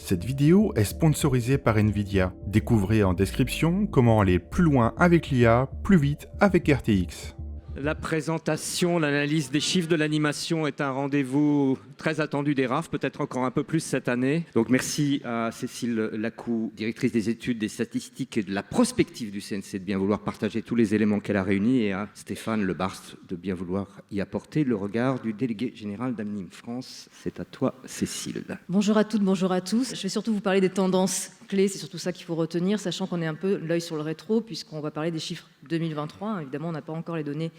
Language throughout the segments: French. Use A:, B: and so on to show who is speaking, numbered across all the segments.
A: Cette vidéo est sponsorisée par Nvidia. Découvrez en description comment aller plus loin avec l'IA, plus vite avec RTX.
B: La présentation, l'analyse des chiffres de l'animation est un rendez-vous très attendu des RAF, peut-être encore un peu plus cette année. Donc merci à Cécile Lacou, directrice des études, des statistiques et de la prospective du CNC de bien vouloir partager tous les éléments qu'elle a réunis et à Stéphane Lebarst de bien vouloir y apporter le regard du délégué général d'Anime France. C'est à toi Cécile.
C: Bonjour à toutes, bonjour à tous. Je vais surtout vous parler des tendances clés, c'est surtout ça qu'il faut retenir, sachant qu'on est un peu l'œil sur le rétro, puisqu'on va parler des chiffres 2023. Évidemment, on n'a pas encore les données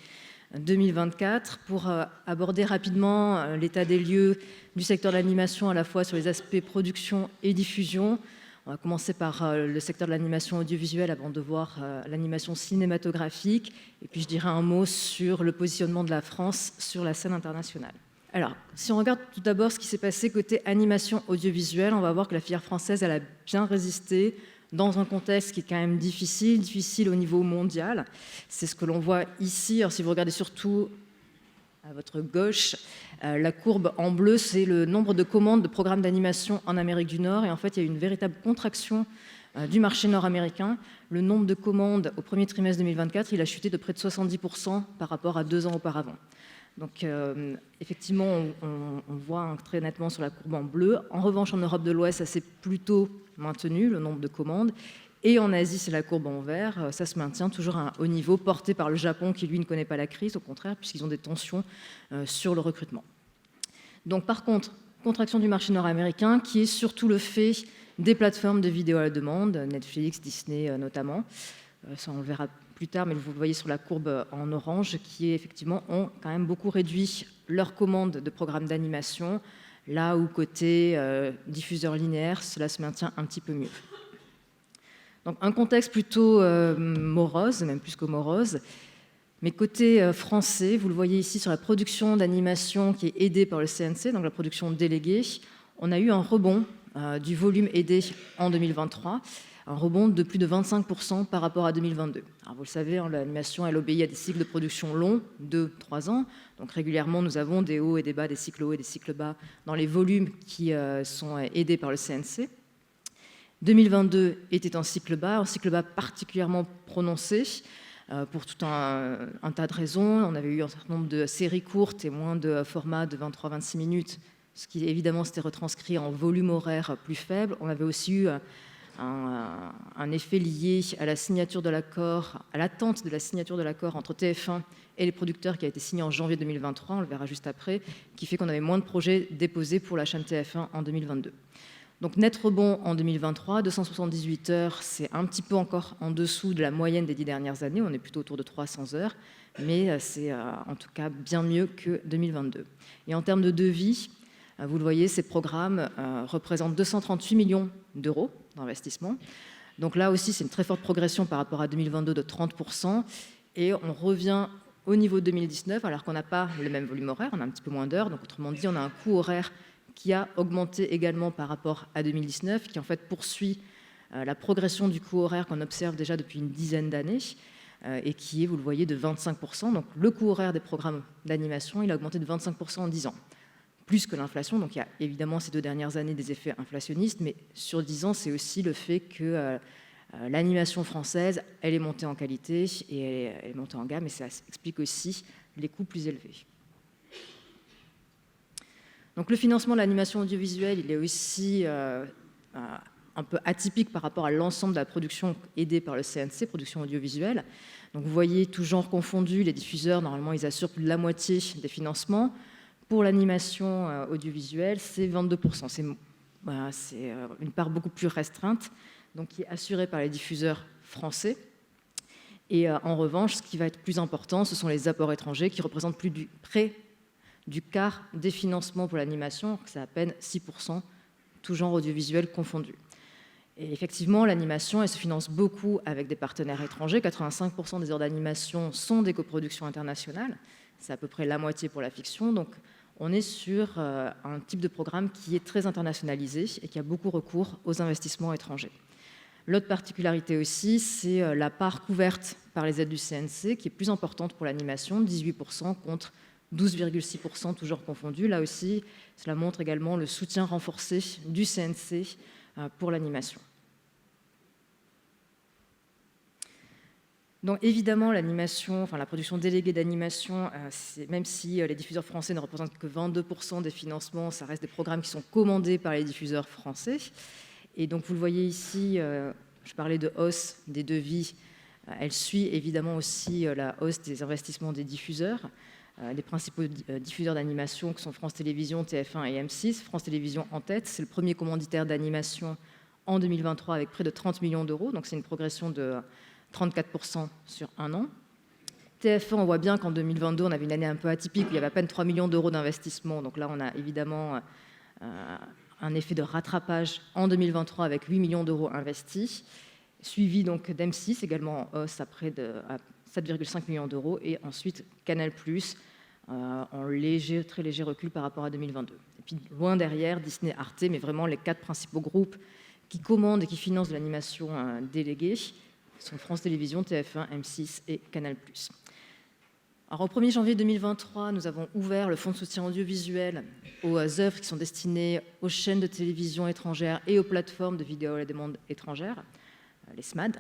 C: 2024. Pour aborder rapidement l'état des lieux du secteur de l'animation, à la fois sur les aspects production et diffusion. On va commencer par le secteur de l'animation audiovisuelle avant de voir l'animation cinématographique. Et puis je dirai un mot sur le positionnement de la France sur la scène internationale. Alors, si on regarde tout d'abord ce qui s'est passé côté animation audiovisuelle, on va voir que la filière française, elle a bien résisté dans un contexte qui est quand même difficile au niveau mondial. C'est ce que l'on voit ici. Alors, si vous regardez surtout à votre gauche, la courbe en bleu, c'est le nombre de commandes de programmes d'animation en Amérique du Nord. Et en fait, il y a eu une véritable contraction du marché nord-américain. Le nombre de commandes au premier trimestre 2024, il a chuté de près de 70% par rapport à 2 ans auparavant. Donc, effectivement, on voit très nettement sur la courbe en bleu. En revanche, en Europe de l'Ouest, ça s'est plutôt maintenu, le nombre de commandes. Et en Asie, c'est la courbe en vert. Ça se maintient toujours à un haut niveau, porté par le Japon, qui, lui, ne connaît pas la crise, au contraire, puisqu'ils ont des tensions sur le recrutement. Donc, par contre, contraction du marché nord-américain, qui est surtout le fait des plateformes de vidéo à la demande, Netflix, Disney notamment. Ça, on le verra plus tard, mais vous le voyez sur la courbe en orange, qui effectivement ont quand même beaucoup réduit leurs commandes de programmes d'animation, là où côté diffuseur linéaire, cela se maintient un petit peu mieux. Donc un contexte plutôt morose, même plus que morose, mais côté français, vous le voyez ici sur la production d'animation qui est aidée par le CNC, donc la production déléguée, on a eu un rebond du volume aidé en 2023, un rebond de plus de 25% par rapport à 2022. Alors vous le savez, l'animation, elle obéit à des cycles de production longs, 2-3 ans. Donc régulièrement, nous avons des hauts et des bas, des cycles hauts et des cycles bas dans les volumes qui sont aidés par le CNC. 2022 était un cycle bas particulièrement prononcé pour tout un tas de raisons. On avait eu un certain nombre de séries courtes et moins de formats de 23-26 minutes, ce qui évidemment s'était retranscrit en volume horaire plus faible. On avait aussi eu un effet lié à la signature de l'accord, à l'attente de la signature de l'accord entre TF1 et les producteurs qui a été signé en janvier 2023, on le verra juste après, qui fait qu'on avait moins de projets déposés pour la chaîne TF1 en 2022. Donc net rebond en 2023, 278 heures, c'est un petit peu encore en dessous de la moyenne des 10 dernières années, on est plutôt autour de 300 heures, mais c'est en tout cas bien mieux que 2022. Et en termes de devis, vous le voyez, ces programmes représentent 238 millions d'euros d'investissement. Donc là aussi, c'est une très forte progression par rapport à 2022 de 30%. Et on revient au niveau de 2019, alors qu'on n'a pas le même volume horaire, on a un petit peu moins d'heures. Donc autrement dit, on a un coût horaire qui a augmenté également par rapport à 2019, qui en fait poursuit la progression du coût horaire qu'on observe déjà depuis une dizaine d'années et qui est, vous le voyez, de 25%. Donc le coût horaire des programmes d'animation, il a augmenté de 25% en 10 ans. Plus que l'inflation, donc il y a évidemment ces 2 dernières années des effets inflationnistes, mais sur 10 ans, c'est aussi le fait que l'animation française, elle est montée en qualité et elle est montée en gamme, et ça explique aussi les coûts plus élevés. Donc le financement de l'animation audiovisuelle, il est aussi un peu atypique par rapport à l'ensemble de la production aidée par le CNC, production audiovisuelle. Donc vous voyez, tous genres confondus, les diffuseurs, normalement, ils assurent plus de la moitié des financements. Pour l'animation audiovisuelle, c'est 22%. C'est une part beaucoup plus restreinte, donc qui est assurée par les diffuseurs français. Et en revanche, ce qui va être plus important, ce sont les apports étrangers qui représentent près du quart des financements pour l'animation, c'est à peine 6%, tout genre audiovisuel confondu. Et effectivement, l'animation, elle se finance beaucoup avec des partenaires étrangers. 85% des heures d'animation sont des coproductions internationales. C'est à peu près la moitié pour la fiction. Donc, on est sur un type de programme qui est très internationalisé et qui a beaucoup recours aux investissements étrangers. L'autre particularité aussi, c'est la part couverte par les aides du CNC, qui est plus importante pour l'animation, 18% contre 12,6% toujours confondus. Là aussi, cela montre également le soutien renforcé du CNC pour l'animation. Donc évidemment, l'animation, enfin la production déléguée d'animation, même si les diffuseurs français ne représentent que 22% des financements, ça reste des programmes qui sont commandés par les diffuseurs français. Et donc vous le voyez ici, je parlais de hausse des devis, elle suit évidemment aussi la hausse des investissements des diffuseurs. Les principaux diffuseurs d'animation qui sont France Télévisions, TF1 et M6. France Télévisions en tête, c'est le premier commanditaire d'animation en 2023 avec près de 30 millions d'euros, donc c'est une progression de 34% sur un an. TF1, on voit bien qu'en 2022, on avait une année un peu atypique, où il y avait à peine 3 millions d'euros d'investissement, donc là on a évidemment un effet de rattrapage en 2023 avec 8 millions d'euros investis, suivi donc d'M6 également en hausse à 7,5 millions d'euros, et ensuite Canal+, en très léger recul par rapport à 2022. Et puis loin derrière, Disney, Arte, mais vraiment les 4 principaux groupes qui commandent et qui financent de l'animation déléguée sont France Télévisions, TF1, M6 et Canal+. Alors, au 1er janvier 2023, nous avons ouvert le fonds de soutien audiovisuel aux œuvres qui sont destinées aux chaînes de télévision étrangères et aux plateformes de vidéo à la demande étrangères, les SMAD.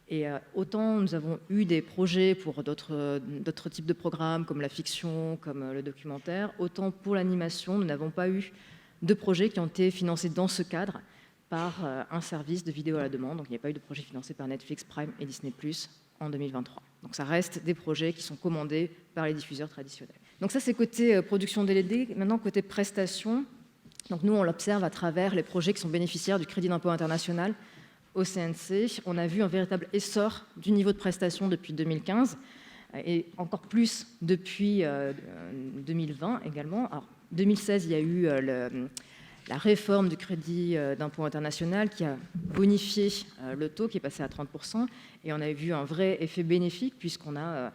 C: Et autant nous avons eu des projets pour d'autres types de programmes, comme la fiction, comme le documentaire, autant pour l'animation, nous n'avons pas eu de projets qui ont été financés dans ce cadre par un service de vidéo à la demande. Donc il n'y a pas eu de projet financé par Netflix, Prime et Disney+ en 2023. Donc ça reste des projets qui sont commandés par les diffuseurs traditionnels. Donc ça, c'est côté production déléguée. Maintenant, côté prestation, donc nous, on l'observe à travers les projets qui sont bénéficiaires du crédit d'impôt international au CNC. On a vu un véritable essor du niveau de prestation depuis 2015 et encore plus depuis 2020 également. Alors, 2016, il y a eu la réforme du crédit d'impôt international qui a bonifié le taux qui est passé à 30%, et on a vu un vrai effet bénéfique puisqu'on a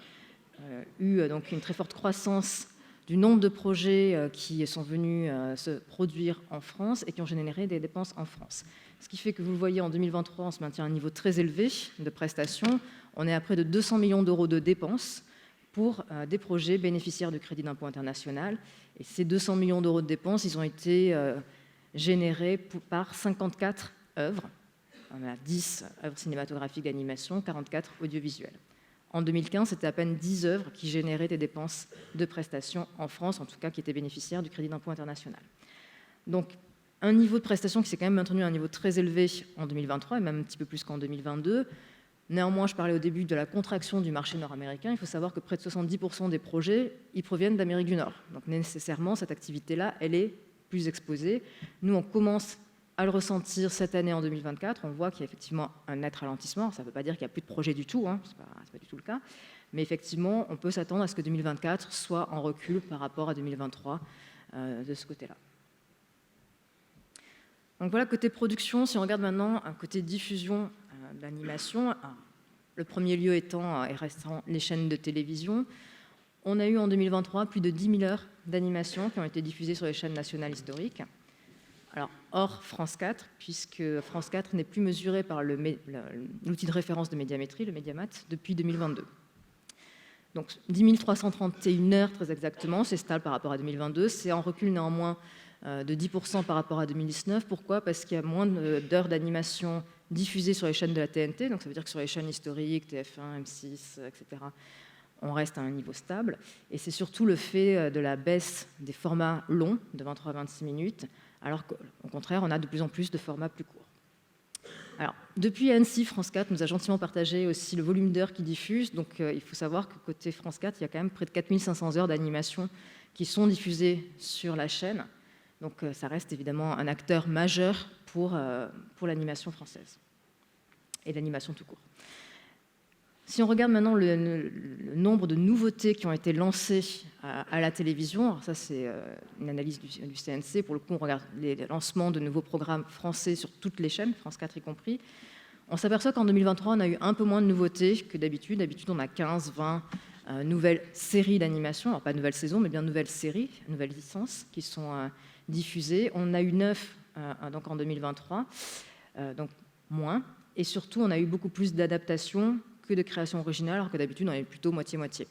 C: eu donc une très forte croissance du nombre de projets qui sont venus se produire en France et qui ont généré des dépenses en France. Ce qui fait que vous le voyez, en 2023, on se maintient à un niveau très élevé de prestations. On est à près de 200 millions d'euros de dépenses pour des projets bénéficiaires du crédit d'impôt international. Et ces 200 millions d'euros de dépenses, ils ont été générés par 54 œuvres. On a 10 œuvres cinématographiques d'animation, 44 audiovisuelles. En 2015, c'était à peine 10 œuvres qui généraient des dépenses de prestations en France, en tout cas qui étaient bénéficiaires du crédit d'impôt international. Donc, un niveau de prestation qui s'est quand même maintenu à un niveau très élevé en 2023, et même un petit peu plus qu'en 2022. Néanmoins, je parlais au début de la contraction du marché nord-américain. Il faut savoir que près de 70% des projets, ils proviennent d'Amérique du Nord. Donc nécessairement, cette activité-là, elle est plus exposée. Nous, on commence à le ressentir cette année en 2024. On voit qu'il y a effectivement un net ralentissement. Ça ne veut pas dire qu'il n'y a plus de projets du tout, hein. Ce n'est pas du tout le cas. Mais effectivement, on peut s'attendre à ce que 2024 soit en recul par rapport à 2023 de ce côté-là. Donc voilà, côté production, si on regarde maintenant un côté diffusion d'animation, le premier lieu étant et restant les chaînes de télévision, on a eu en 2023 plus de 10 000 heures d'animation qui ont été diffusées sur les chaînes nationales historiques. Alors, hors France 4, puisque France 4 n'est plus mesuré par l'outil de référence de médiamétrie, le Mediamat, depuis 2022. Donc 10 331 heures très exactement, c'est stable par rapport à 2022, c'est en recul néanmoins de 10% par rapport à 2019. Pourquoi ? Parce qu'il y a moins d'heures d'animation diffusées sur les chaînes de la TNT, donc ça veut dire que sur les chaînes historiques, TF1, M6, etc., on reste à un niveau stable. Et c'est surtout le fait de la baisse des formats longs, de 23 à 26 minutes, alors qu'au contraire, on a de plus en plus de formats plus courts. Alors, depuis Annecy, France 4 nous a gentiment partagé aussi le volume d'heures qui diffuse. Donc, il faut savoir que côté France 4, il y a quand même près de 4500 heures d'animation qui sont diffusées sur la chaîne. Donc, ça reste évidemment un acteur majeur pour l'animation française et l'animation tout court. Si on regarde maintenant le nombre de nouveautés qui ont été lancées à la télévision, alors ça c'est une analyse du CNC, pour le coup on regarde les lancements de nouveaux programmes français sur toutes les chaînes, France 4 y compris, on s'aperçoit qu'en 2023 on a eu un peu moins de nouveautés que d'habitude. D'habitude on a 15, 20 nouvelles séries d'animation, alors pas nouvelles saisons mais bien nouvelles séries, nouvelles licences qui sont diffusées. On a eu 9 donc en 2023, donc moins, et surtout on a eu beaucoup plus d'adaptations que de création originale, alors que d'habitude on est plutôt moitié-moitié.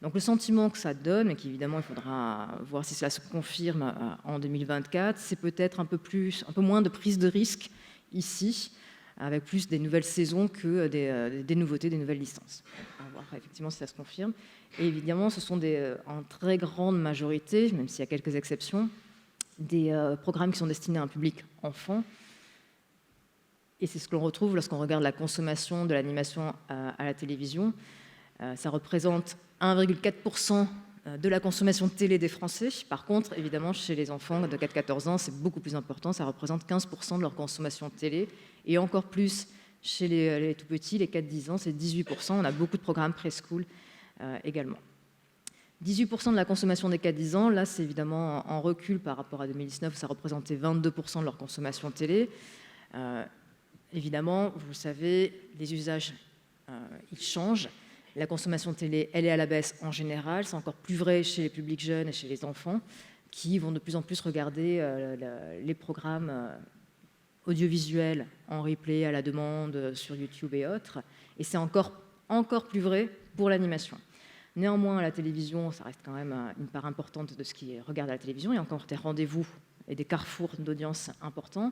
C: Donc le sentiment que ça donne, et qu'évidemment il faudra voir si cela se confirme en 2024, c'est peut-être un peu moins de prise de risque ici, avec plus des nouvelles saisons que des nouveautés, des nouvelles licences. On va voir effectivement si ça se confirme. Et évidemment, ce sont en très grande majorité, même s'il y a quelques exceptions, des programmes qui sont destinés à un public enfant. Et c'est ce que l'on retrouve lorsqu'on regarde la consommation de l'animation à la télévision. Ça représente 1,4% de la consommation de télé des Français. Par contre, évidemment, chez les enfants de 4-14 ans, c'est beaucoup plus important. Ça représente 15% de leur consommation de télé. Et encore plus chez les tout petits, les 4-10 ans, c'est 18%. On a beaucoup de programmes preschool également. 18% de la consommation des 4-10 ans, là, c'est évidemment en recul par rapport à 2019, où ça représentait 22% de leur consommation de télé. Évidemment, vous le savez, les usages, ils changent. La consommation de télé, elle est à la baisse en général. C'est encore plus vrai chez les publics jeunes et chez les enfants qui vont de plus en plus regarder les programmes audiovisuels en replay à la demande sur YouTube et autres. Et c'est encore plus vrai pour l'animation. Néanmoins, à la télévision, ça reste quand même une part importante de ce qui est regardé à la télévision. Il y a encore des rendez-vous et des carrefours d'audience importants.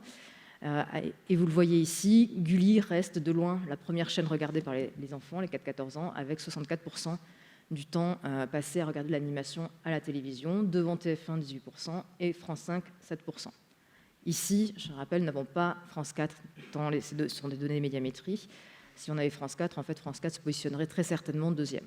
C: Et vous le voyez ici, Gulli reste de loin la première chaîne regardée par les enfants, les 4-14 ans, avec 64% du temps passé à regarder l'animation à la télévision, devant TF1 18% et France 5 7%. Ici, je rappelle, nous n'avons pas France 4, tant ce sont des données de médiamétrie. Si on avait France 4, en fait, France 4 se positionnerait très certainement deuxième.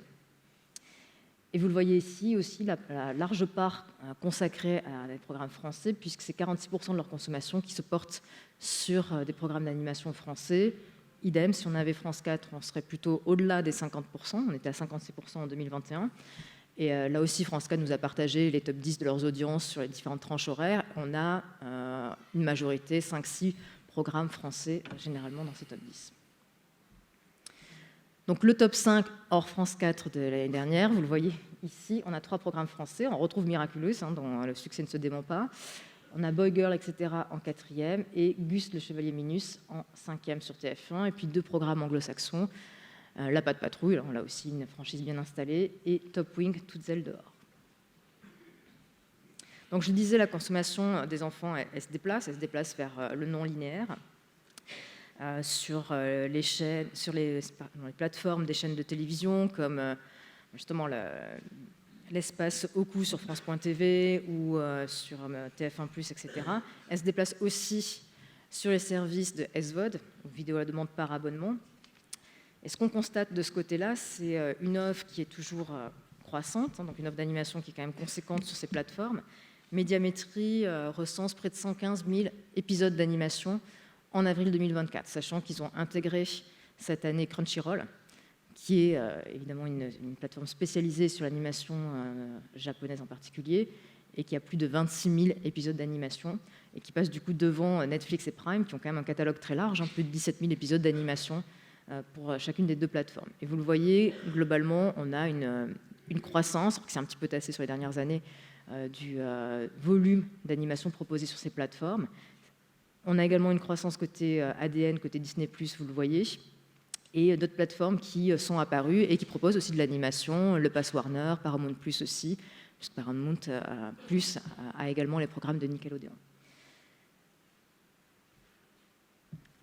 C: Et vous le voyez ici aussi, la large part consacrée à des programmes français, puisque c'est 46% de leur consommation qui se porte sur des programmes d'animation français. Idem, si on avait France 4, on serait plutôt au-delà des 50%, on était à 56% en 2021. Et là aussi, France 4 nous a partagé les top 10 de leurs audiences sur les différentes tranches horaires. On a une majorité, 5-6 programmes français, généralement dans ces top 10. Donc le top 5 hors France 4 de l'année dernière, vous le voyez ici, on a 3 programmes français. On retrouve Miraculous, dont le succès ne se dément pas. On a Boy Girl, etc. en 4e et Gus le Chevalier Minus en 5e sur TF1. Et puis 2 programmes anglo-saxons, La Patte Patrouille, alors là aussi une franchise bien installée, et Top Wing, Toutes ailes dehors. Donc je le disais, la consommation des enfants, elle se déplace vers le non linéaire. Sur les plateformes des chaînes de télévision comme justement l'espace Oku sur France.tv ou sur TF1+, etc. Elle se déplace aussi sur les services de SVOD, vidéo à la demande par abonnement. Et ce qu'on constate de ce côté-là, c'est une offre qui est toujours croissante, donc une offre d'animation qui est quand même conséquente sur ces plateformes. Médiamétrie recense près de 115 000 épisodes d'animation en avril 2024, sachant qu'ils ont intégré cette année Crunchyroll, qui est évidemment une plateforme spécialisée sur l'animation japonaise en particulier, et qui a plus de 26 000 épisodes d'animation, et qui passe du coup devant Netflix et Prime, qui ont quand même un catalogue très large, plus de 17 000 épisodes d'animation pour chacune des 2 plateformes. Et vous le voyez, globalement, on a une croissance, qui s'est un petit peu tassée sur les dernières années, du volume d'animation proposé sur ces plateformes. On a également une croissance côté ADN, côté Disney+, vous le voyez, et d'autres plateformes qui sont apparues et qui proposent aussi de l'animation, le Pass Warner, Paramount+, aussi, puisque Paramount Plus a également les programmes de Nickelodeon.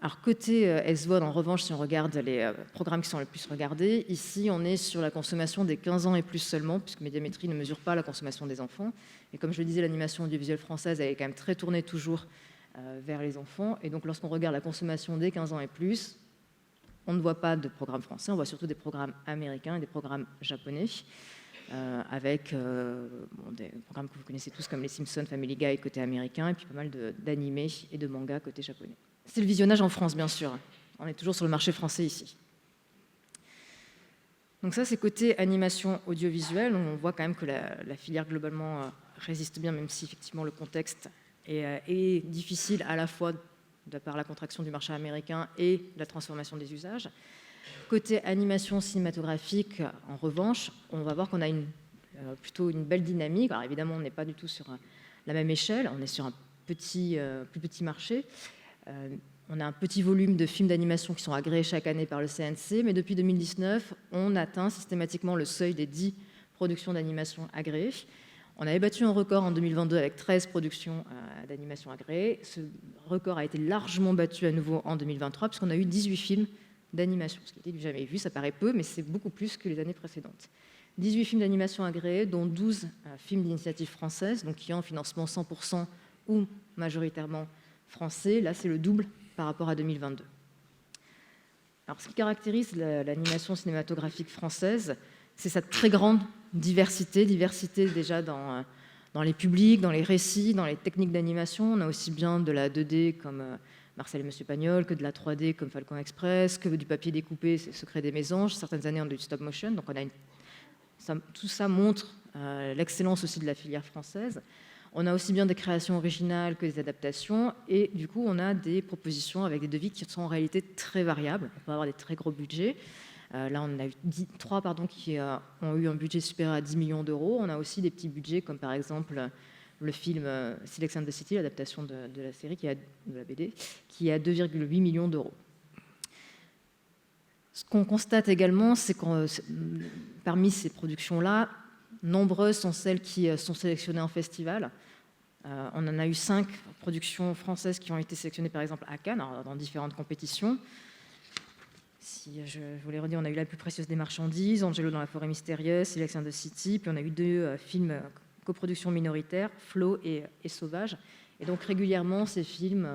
C: Alors côté SVOD, en revanche, si on regarde les programmes qui sont les plus regardés, ici on est sur la consommation des 15 ans et plus seulement, puisque Médiamétrie ne mesure pas la consommation des enfants. Et comme je le disais, l'animation audiovisuelle française elle est quand même très tournée toujours vers les enfants. Et donc lorsqu'on regarde la consommation des 15 ans et plus, on ne voit pas de programmes français, on voit surtout des programmes américains et des programmes japonais, avec des programmes que vous connaissez tous comme les Simpsons, Family Guy côté américain, et puis pas mal d'animés et de mangas côté japonais. C'est le visionnage en France, bien sûr. On est toujours sur le marché français ici. Donc ça, c'est côté animation audiovisuelle. On voit quand même que la filière globalement résiste bien, même si effectivement le contexte est difficile à la fois de par la contraction du marché américain et la transformation des usages. Côté animation cinématographique, en revanche, on va voir qu'on a plutôt une belle dynamique. Alors évidemment, on n'est pas du tout sur la même échelle, on est sur un plus petit marché. On a un petit volume de films d'animation qui sont agréés chaque année par le CNC, mais depuis 2019, on atteint systématiquement le seuil des 10 productions d'animation agréées. On avait battu un record en 2022 avec 13 productions d'animation agréées. Ce record a été largement battu à nouveau en 2023 puisqu'on a eu 18 films d'animation, ce qui était du jamais vu. Ça paraît peu, mais c'est beaucoup plus que les années précédentes. 18 films d'animation agréés, dont 12 films d'initiative française, donc qui ont un financement 100% ou majoritairement français. Là, c'est le double par rapport à 2022. Alors, ce qui caractérise l'animation cinématographique française, c'est sa très grande diversité déjà dans les publics, dans les récits, dans les techniques d'animation. On a aussi bien de la 2D comme Marcel et Monsieur Pagnol, que de la 3D comme Falcon Express, que du papier découpé, c'est Secret des Mésanges. Certaines années, on a du stop motion. Donc, tout ça montre l'excellence aussi de la filière française. On a aussi bien des créations originales que des adaptations. Et du coup, on a des propositions avec des devis qui sont en réalité très variables. On peut avoir des très gros budgets. Là, on a eu 3 qui ont eu un budget supérieur à 10 millions d'euros. On a aussi des petits budgets, comme par exemple le film Sex and the City, l'adaptation de la série, de la BD, qui est à 2,8 millions d'euros. Ce qu'on constate également, c'est que parmi ces productions-là, nombreuses sont celles qui sont sélectionnées en festival. On en a eu 5 productions françaises qui ont été sélectionnées, par exemple, à Cannes, dans différentes compétitions. Si je vous l'ai redit, on a eu La plus précieuse des marchandises, Angelo dans la forêt mystérieuse, Sex and the City, puis on a eu 2 films coproductions minoritaires, Flo et Sauvage. Et donc régulièrement, ces films,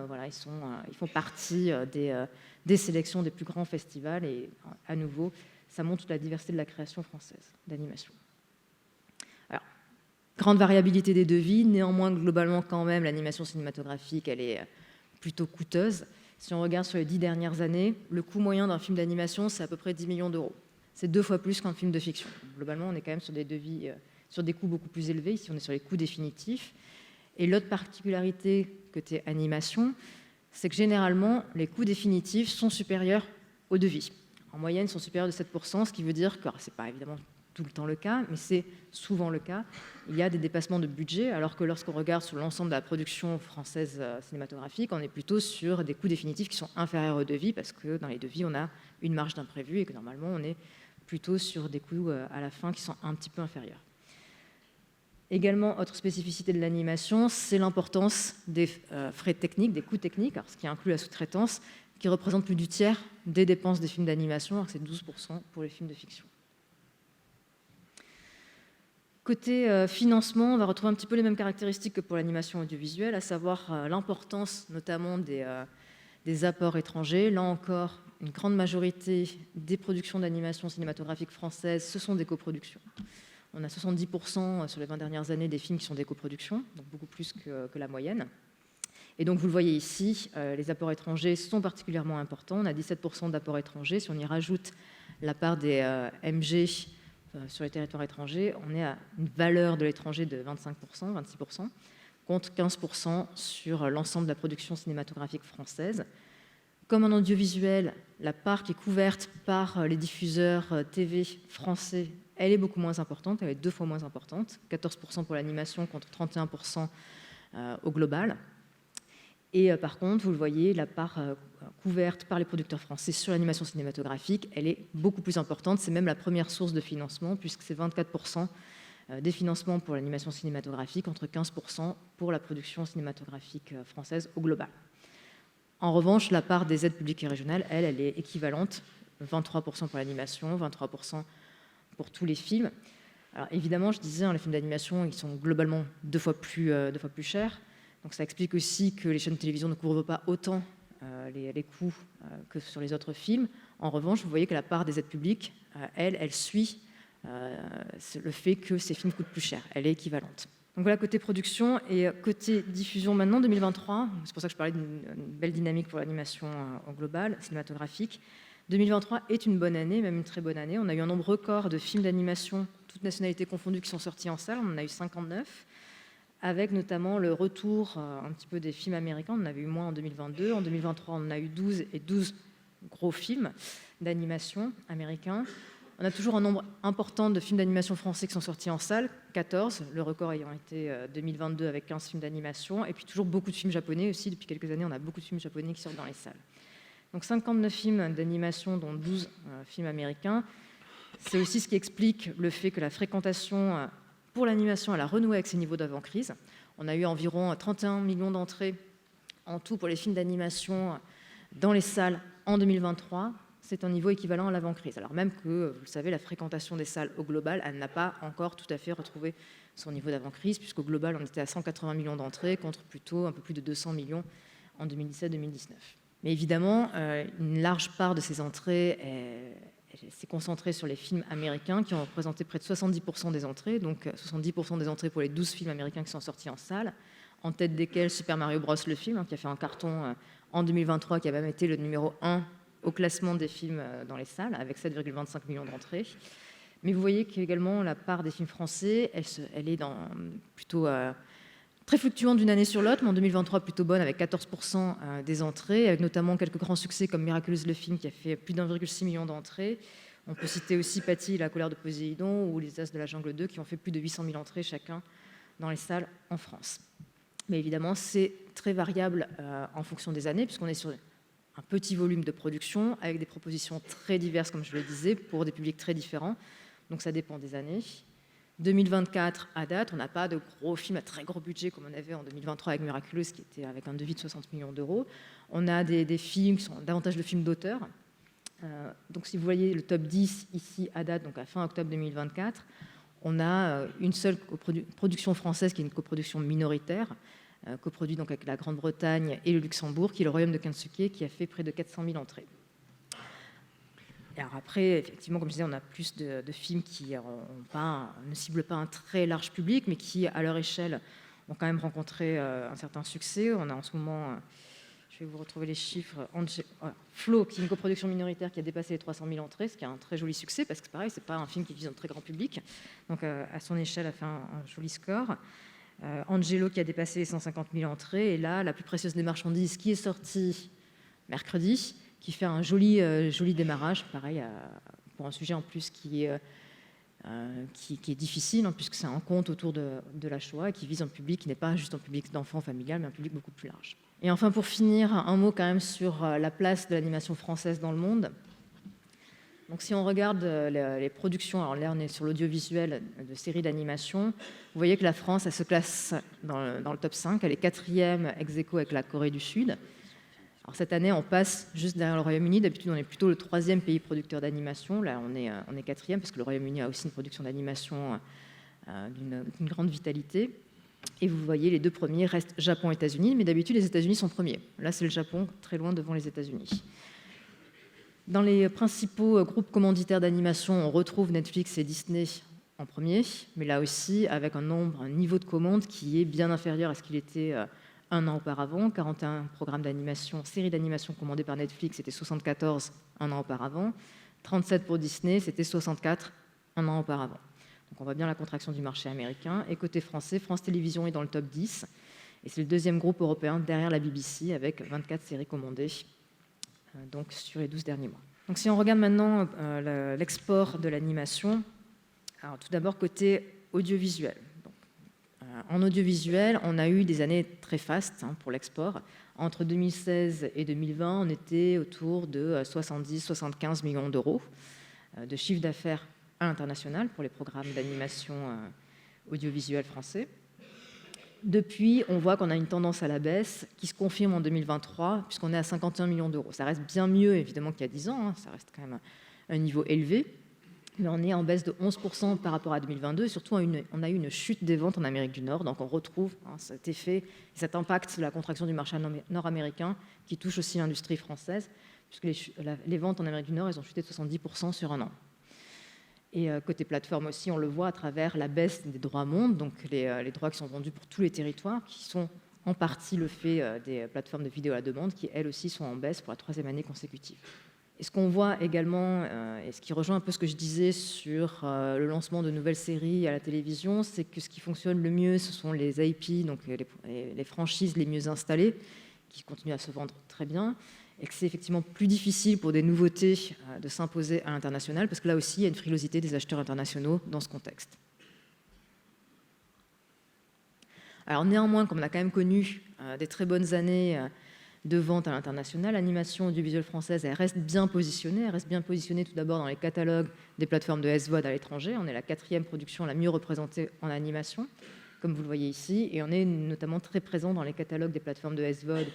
C: ils font partie des sélections des plus grands festivals. Et à nouveau, ça montre toute la diversité de la création française d'animation. Alors, grande variabilité des devis, néanmoins, globalement, quand même, l'animation cinématographique, elle est plutôt coûteuse. Si on regarde sur les 10 dernières années, le coût moyen d'un film d'animation, c'est à peu près 10 millions d'euros. C'est 2 fois plus qu'un film de fiction. Globalement, on est quand même sur des devis, sur des coûts beaucoup plus élevés. Ici, on est sur les coûts définitifs. Et l'autre particularité côté animation, c'est que généralement, les coûts définitifs sont supérieurs aux devis. En moyenne, ils sont supérieurs de 7%, ce qui veut dire que, ce n'est pas évidemment tout le temps le cas, mais c'est souvent le cas. Il y a des dépassements de budget, alors que lorsqu'on regarde sur l'ensemble de la production française cinématographique, on est plutôt sur des coûts définitifs qui sont inférieurs aux devis, parce que dans les devis, on a une marge d'imprévu et que normalement, on est plutôt sur des coûts à la fin qui sont un petit peu inférieurs. Également, autre spécificité de l'animation, c'est l'importance des frais techniques, des coûts techniques, alors ce qui inclut la sous-traitance, qui représente plus du tiers des dépenses des films d'animation, alors que c'est 12% pour les films de fiction. Côté financement, on va retrouver un petit peu les mêmes caractéristiques que pour l'animation audiovisuelle, à savoir l'importance notamment des apports étrangers. Là encore, une grande majorité des productions d'animation cinématographique françaises, ce sont des coproductions. On a 70% sur les 20 dernières années des films qui sont des coproductions, donc beaucoup plus que la moyenne. Et donc vous le voyez ici, les apports étrangers sont particulièrement importants. On a 17% d'apports étrangers. Si on y rajoute la part des MG sur les territoires étrangers, on est à une valeur de l'étranger de 25%, 26%, contre 15% sur l'ensemble de la production cinématographique française. Comme en audiovisuel, la part qui est couverte par les diffuseurs TV français, elle est beaucoup moins importante, elle est 2 fois moins importante, 14% pour l'animation contre 31% au global. Et par contre, vous le voyez, la part couverte par les producteurs français sur l'animation cinématographique, elle est beaucoup plus importante. C'est même la première source de financement, puisque c'est 24% des financements pour l'animation cinématographique, contre 15% pour la production cinématographique française au global. En revanche, la part des aides publiques et régionales, elle est équivalente, 23% pour l'animation, 23% pour tous les films. Alors évidemment, je disais, les films d'animation, ils sont globalement 2 fois plus chers. Donc ça explique aussi que les chaînes de télévision ne couvrent pas autant les coûts que sur les autres films. En revanche, vous voyez que la part des aides publiques, elle suit le fait que ces films coûtent plus cher. Elle est équivalente. Donc voilà, côté production et côté diffusion maintenant, 2023. C'est pour ça que je parlais d'une belle dynamique pour l'animation en global, cinématographique. 2023 est une bonne année, même une très bonne année. On a eu un nombre record de films d'animation, toutes nationalités confondues, qui sont sortis en salle. On en a eu 59. Avec notamment le retour un petit peu des films américains. On en avait eu moins en 2022. En 2023, on en a eu 12 et 12 gros films d'animation américains. On a toujours un nombre important de films d'animation français qui sont sortis en salle, 14, le record ayant été 2022 avec 15 films d'animation, et puis toujours beaucoup de films japonais aussi. Depuis quelques années, on a beaucoup de films japonais qui sortent dans les salles. Donc 59 films d'animation, dont 12 films américains. C'est aussi ce qui explique le fait que la fréquentation pour l'animation, elle a renoué avec ses niveaux d'avant-crise. On a eu environ 31 millions d'entrées en tout pour les films d'animation dans les salles en 2023. C'est un niveau équivalent à l'avant-crise. Alors même que, vous le savez, la fréquentation des salles au global, elle n'a pas encore tout à fait retrouvé son niveau d'avant-crise, puisqu'au global, on était à 180 millions d'entrées contre plutôt un peu plus de 200 millions en 2017-2019. Mais évidemment, une large part de ces entrées s'est concentrée sur les films américains qui ont représenté près de 70% des entrées, donc 70% des entrées pour les 12 films américains qui sont sortis en salle, en tête desquels Super Mario Bros. Le film, qui a fait un carton en 2023, qui a même été le numéro 1 au classement des films dans les salles, avec 7,25 millions d'entrées. Mais vous voyez qu'également la part des films français, elle est plutôt très fluctuante d'une année sur l'autre, mais en 2023 plutôt bonne, avec 14% des entrées, avec notamment quelques grands succès comme Miraculous le film qui a fait plus d'1,6 million d'entrées. On peut citer aussi Patty, la colère de Poséidon, ou Les As de la Jungle 2 qui ont fait plus de 800 000 entrées chacun dans les salles en France. Mais évidemment, c'est très variable en fonction des années, puisqu'on est sur un petit volume de production, avec des propositions très diverses, comme je le disais, pour des publics très différents. Donc ça dépend des années. 2024, à date, on n'a pas de gros films à très gros budget comme on avait en 2023 avec Miraculous, qui était avec un devis de 60 millions d'euros. On a des films qui sont davantage de films d'auteur. Donc si vous voyez le top 10 ici à date, donc à fin octobre 2024, on a une seule production française qui est une coproduction minoritaire, coproduite donc avec la Grande-Bretagne et le Luxembourg, qui est le Royaume de Kentucky, qui a fait près de 400 000 entrées. Et alors après, effectivement, comme je disais, on a plus de films qui ne ciblent pas un très large public, mais qui, à leur échelle, ont quand même rencontré un certain succès. On a en ce moment, je vais vous retrouver les chiffres, Flo, qui est une coproduction minoritaire qui a dépassé les 300 000 entrées, ce qui est un très joli succès, parce que pareil, c'est pas un film qui vise un très grand public. Donc à son échelle, a fait un joli score. Angelo qui a dépassé les 150 000 entrées, et là, La plus précieuse des marchandises, qui est sortie mercredi, qui fait un joli démarrage, pareil, pour un sujet en plus qui est difficile, hein, puisque c'est un conte autour de la Shoah et qui vise un public qui n'est pas juste un public d'enfants familial, mais un public beaucoup plus large. Et enfin, pour finir, un mot quand même sur la place de l'animation française dans le monde. Donc si on regarde les productions, alors là on est sur l'audiovisuel de séries d'animation, vous voyez que la France, elle se classe dans le top 5, elle est 4e ex aequo avec la Corée du Sud. Alors cette année, on passe juste derrière le Royaume-Uni. D'habitude, on est plutôt le 3e pays producteur d'animation. Là, on est 4e parce que le Royaume-Uni a aussi une production d'animation d'une grande vitalité. Et vous voyez, les deux premiers restent Japon et États-Unis, mais d'habitude, les États-Unis sont premiers. Là, c'est le Japon, très loin devant les États-Unis. Dans les principaux groupes commanditaires d'animation, on retrouve Netflix et Disney en premier, mais là aussi, avec un niveau de commandes qui est bien inférieur à ce qu'il était un an auparavant. 41 programmes d'animation, séries d'animation commandées par Netflix, c'était 74 un an auparavant. 37 pour Disney, c'était 64 un an auparavant. Donc on voit bien la contraction du marché américain. Et côté français, France Télévisions est dans le top 10. Et c'est le deuxième groupe européen derrière la BBC avec 24 séries commandées donc sur les 12 derniers mois. Donc si on regarde maintenant l'export de l'animation, alors tout d'abord côté audiovisuel. En audiovisuel, on a eu des années très fastes pour l'export. Entre 2016 et 2020, on était autour de 70-75 millions d'euros de chiffre d'affaires à l'international pour les programmes d'animation audiovisuelle français. Depuis, on voit qu'on a une tendance à la baisse qui se confirme en 2023, puisqu'on est à 51 millions d'euros. Ça reste bien mieux, évidemment, qu'il y a 10 ans. Ça reste quand même un niveau élevé. Mais on est en baisse de 11% par rapport à 2022. Et surtout, on a eu une chute des ventes en Amérique du Nord. Donc, on retrouve cet effet, cet impact de la contraction du marché nord-américain qui touche aussi l'industrie française, puisque les ventes en Amérique du Nord, elles ont chuté de 70% sur un an. Et côté plateforme aussi, on le voit à travers la baisse des droits mondes, donc les droits qui sont vendus pour tous les territoires, qui sont en partie le fait des plateformes de vidéo à la demande, qui elles aussi sont en baisse pour la 3e année consécutive. Et ce qu'on voit également, et ce qui rejoint un peu ce que je disais sur le lancement de nouvelles séries à la télévision, c'est que ce qui fonctionne le mieux, ce sont les IP, donc les franchises les mieux installées, qui continuent à se vendre très bien, et que c'est effectivement plus difficile pour des nouveautés de s'imposer à l'international, parce que là aussi, il y a une frilosité des acheteurs internationaux dans ce contexte. Alors néanmoins, comme on a quand même connu des très bonnes années de vente à l'international. L'animation audiovisuelle française, elle reste bien positionnée. Elle reste bien positionnée tout d'abord dans les catalogues des plateformes de SVOD à l'étranger. On est la 4e production la mieux représentée en animation, comme vous le voyez ici. Et on est notamment très présent dans les catalogues des plateformes de SVOD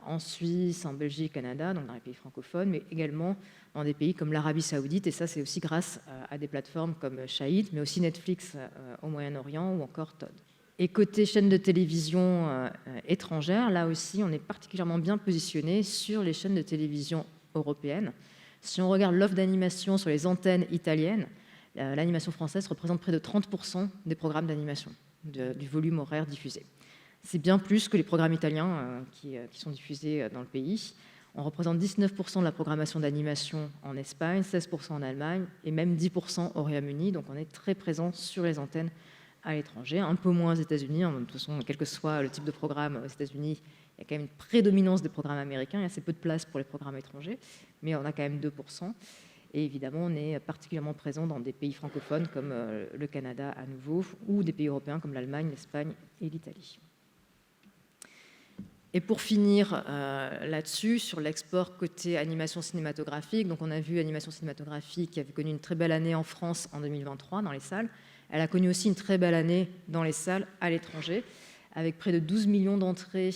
C: en Suisse, en Belgique, Canada, donc dans les pays francophones, mais également dans des pays comme l'Arabie Saoudite. Et ça, c'est aussi grâce à des plateformes comme Shahid, mais aussi Netflix au Moyen-Orient ou encore Todd. Et côté chaînes de télévision étrangères, là aussi, on est particulièrement bien positionné sur les chaînes de télévision européennes. Si on regarde l'offre d'animation sur les antennes italiennes, l'animation française représente près de 30% des programmes d'animation, du volume horaire diffusé. C'est bien plus que les programmes italiens qui sont diffusés dans le pays. On représente 19% de la programmation d'animation en Espagne, 16% en Allemagne et même 10% au Royaume-Uni. Donc on est très présent sur les antennes à l'étranger, un peu moins aux États-Unis. De toute façon, quel que soit le type de programme aux États-Unis, il y a quand même une prédominance des programmes américains. Il y a assez peu de place pour les programmes étrangers, mais on a quand même 2%. Et évidemment, on est particulièrement présent dans des pays francophones comme le Canada à nouveau, ou des pays européens comme l'Allemagne, l'Espagne et l'Italie. Et pour finir là-dessus, sur l'export côté animation cinématographique, donc on a vu l'animation cinématographique qui avait connu une très belle année en France en 2023 dans les salles. Elle a connu aussi une très belle année dans les salles à l'étranger, avec près de 12 millions d'entrées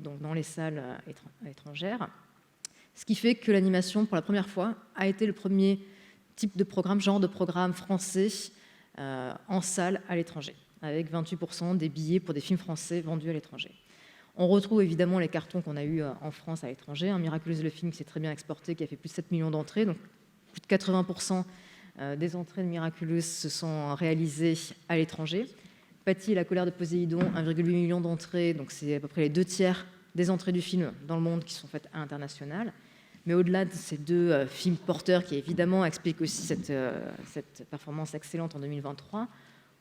C: donc dans les salles étrangères. Ce qui fait que l'animation, pour la première fois, a été le premier type de programme, genre de programme français en salle à l'étranger, avec 28% des billets pour des films français vendus à l'étranger. On retrouve évidemment les cartons qu'on a eus en France à l'étranger. Miraculous le film qui s'est très bien exporté, qui a fait plus de 7 millions d'entrées. Donc plus de 80% des entrées de Miraculous se sont réalisées à l'étranger. Patty et la colère de Poséidon, 1,8 million d'entrées. Donc c'est à peu près les 2/3 des entrées du film dans le monde qui sont faites à l'international. Mais au-delà de ces deux films porteurs qui évidemment expliquent aussi cette performance excellente en 2023,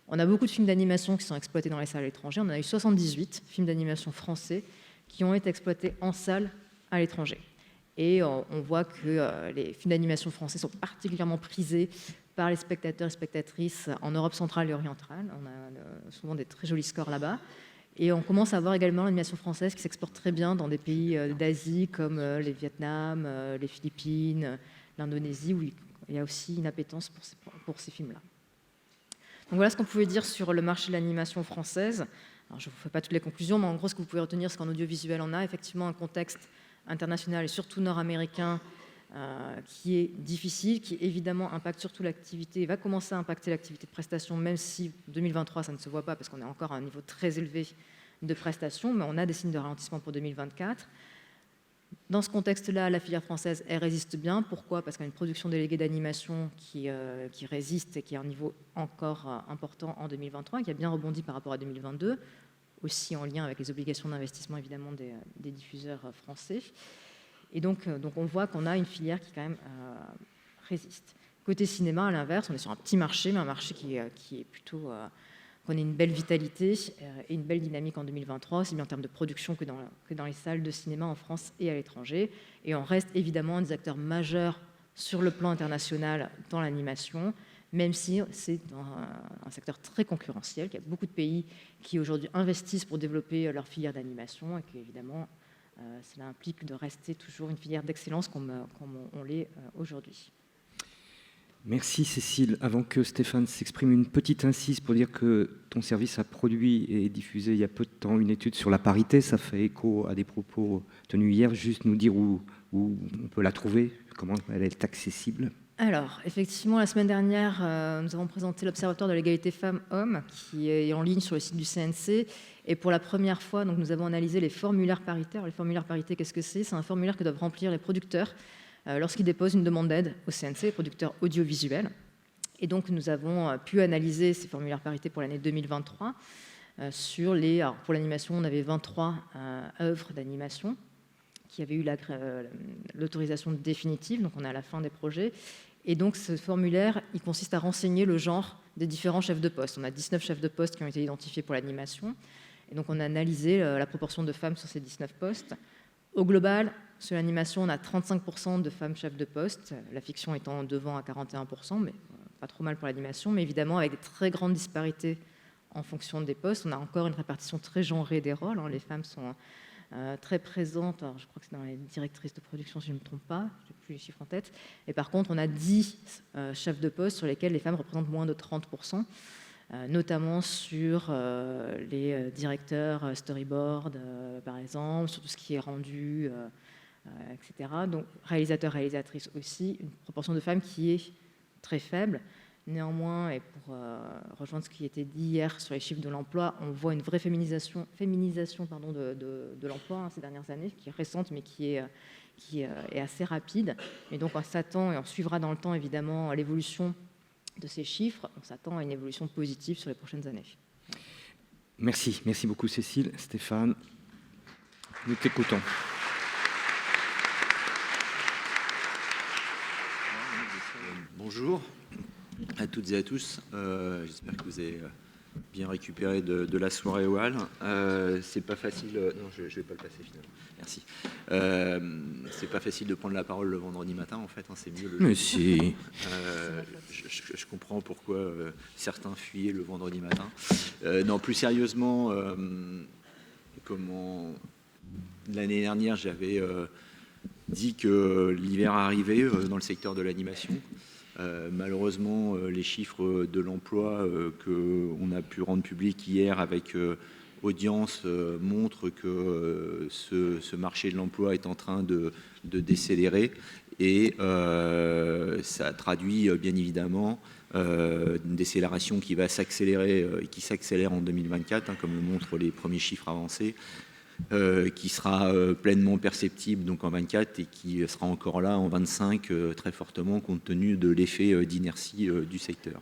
C: on a beaucoup de films d'animation qui sont exploités dans les salles à l'étranger. On a eu 78 films d'animation français qui ont été exploités en salle à l'étranger. Et on voit que les films d'animation français sont particulièrement prisés par les spectateurs et spectatrices en Europe centrale et orientale. On a souvent des très jolis scores là-bas. Et on commence à voir également l'animation française qui s'exporte très bien dans des pays d'Asie comme le Vietnam, les Philippines, l'Indonésie, où il y a aussi une appétence pour ces films-là. Donc voilà ce qu'on pouvait dire sur le marché de l'animation française. Alors je ne vous fais pas toutes les conclusions, mais en gros, ce que vous pouvez retenir, c'est qu'en audiovisuel, on a effectivement un contexte international et surtout nord-américain qui est difficile, qui évidemment impacte surtout l'activité, va commencer à impacter l'activité de prestation, même si 2023, ça ne se voit pas parce qu'on est encore à un niveau très élevé de prestations, mais on a des signes de ralentissement pour 2024. Dans ce contexte-là, la filière française, elle résiste bien. Pourquoi ? Parce qu'on a une production déléguée d'animation qui résiste et qui est à un niveau encore important en 2023, qui a bien rebondi par rapport à 2022, aussi en lien avec les obligations d'investissement évidemment des diffuseurs français. Et donc on voit qu'on a une filière qui quand même résiste. Côté cinéma, à l'inverse, on est sur un petit marché, mais un marché qui est plutôt... qu'on ait une belle vitalité et une belle dynamique en 2023, aussi bien en termes de production que dans les salles de cinéma en France et à l'étranger. Et on reste évidemment des acteurs majeurs sur le plan international dans l'animation, même si c'est un secteur très concurrentiel, qu'il y a beaucoup de pays qui aujourd'hui investissent pour développer leur filière d'animation et qu'évidemment, cela implique de rester toujours une filière d'excellence comme on l'est aujourd'hui.
B: Merci Cécile. Avant que Stéphane s'exprime, une petite incise pour dire que ton service a produit et diffusé il y a peu de temps une étude sur la parité. Ça fait écho à des propos tenus hier. Juste nous dire où on peut la trouver, comment elle est accessible.
C: Alors, effectivement, la semaine dernière, nous avons présenté l'Observatoire de l'égalité femmes-hommes qui est en ligne sur le site du CNC. Et pour la première fois, donc, nous avons analysé les formulaires paritaires. Les formulaires parité, qu'est-ce que c'est ? C'est un formulaire que doivent remplir les producteurs lorsqu'ils déposent une demande d'aide au CNC, producteurs audiovisuels. Et donc, nous avons pu analyser ces formulaires parité pour l'année 2023. Alors, pour l'animation, on avait 23 œuvres d'animation qui avaient eu l'autorisation définitive, donc on est à la fin des projets. Et donc, ce formulaire, il consiste à renseigner le genre des différents chefs de poste. On a 19 chefs de poste qui ont été identifiés pour l'animation. Et donc, on a analysé la proportion de femmes sur ces 19 postes. Au global, sur l'animation, on a 35% de femmes chefs de poste, la fiction étant devant à 41%, mais pas trop mal pour l'animation, mais évidemment avec des très grandes disparités en fonction des postes. On a encore une répartition très genrée des rôles. Les femmes sont très présente. Alors, je crois que c'est dans les directrices de production, si je ne me trompe pas, je n'ai plus les chiffres en tête. Et par contre, on a 10 chefs de poste sur lesquels les femmes représentent moins de 30%, notamment sur les directeurs storyboard, par exemple, sur tout ce qui est rendu, etc. Donc, réalisateurs, réalisatrices aussi, une proportion de femmes qui est très faible. Néanmoins, et pour rejoindre ce qui était dit hier sur les chiffres de l'emploi, on voit une vraie féminisation de l'emploi ces dernières années, qui est récente, mais qui est assez rapide. Et donc, on s'attend, et on suivra dans le temps, évidemment, l'évolution de ces chiffres. On s'attend à une évolution positive sur les prochaines années.
B: Merci beaucoup Cécile. Stéphane, nous t'écoutons.
D: Bonjour à toutes et à tous. J'espère que vous avez bien récupéré de la soirée au Hall. C'est pas facile. Non, je vais pas le passer finalement. Merci. C'est pas facile de prendre la parole le vendredi matin, en fait. Hein, c'est mieux.
B: Mais si.
D: Je comprends pourquoi certains fuyaient le vendredi matin. Non, plus sérieusement, l'année dernière, j'avais dit que l'hiver arrivait dans le secteur de l'animation. Malheureusement, les chiffres de l'emploi qu'on a pu rendre publics hier avec Audience montrent que ce marché de l'emploi est en train de décélérer et ça traduit bien évidemment une décélération qui va s'accélérer et qui s'accélère en 2024, comme le montrent les premiers chiffres avancés. Qui sera pleinement perceptible donc en 24 et qui sera encore là en 25 très fortement compte tenu de l'effet d'inertie du secteur.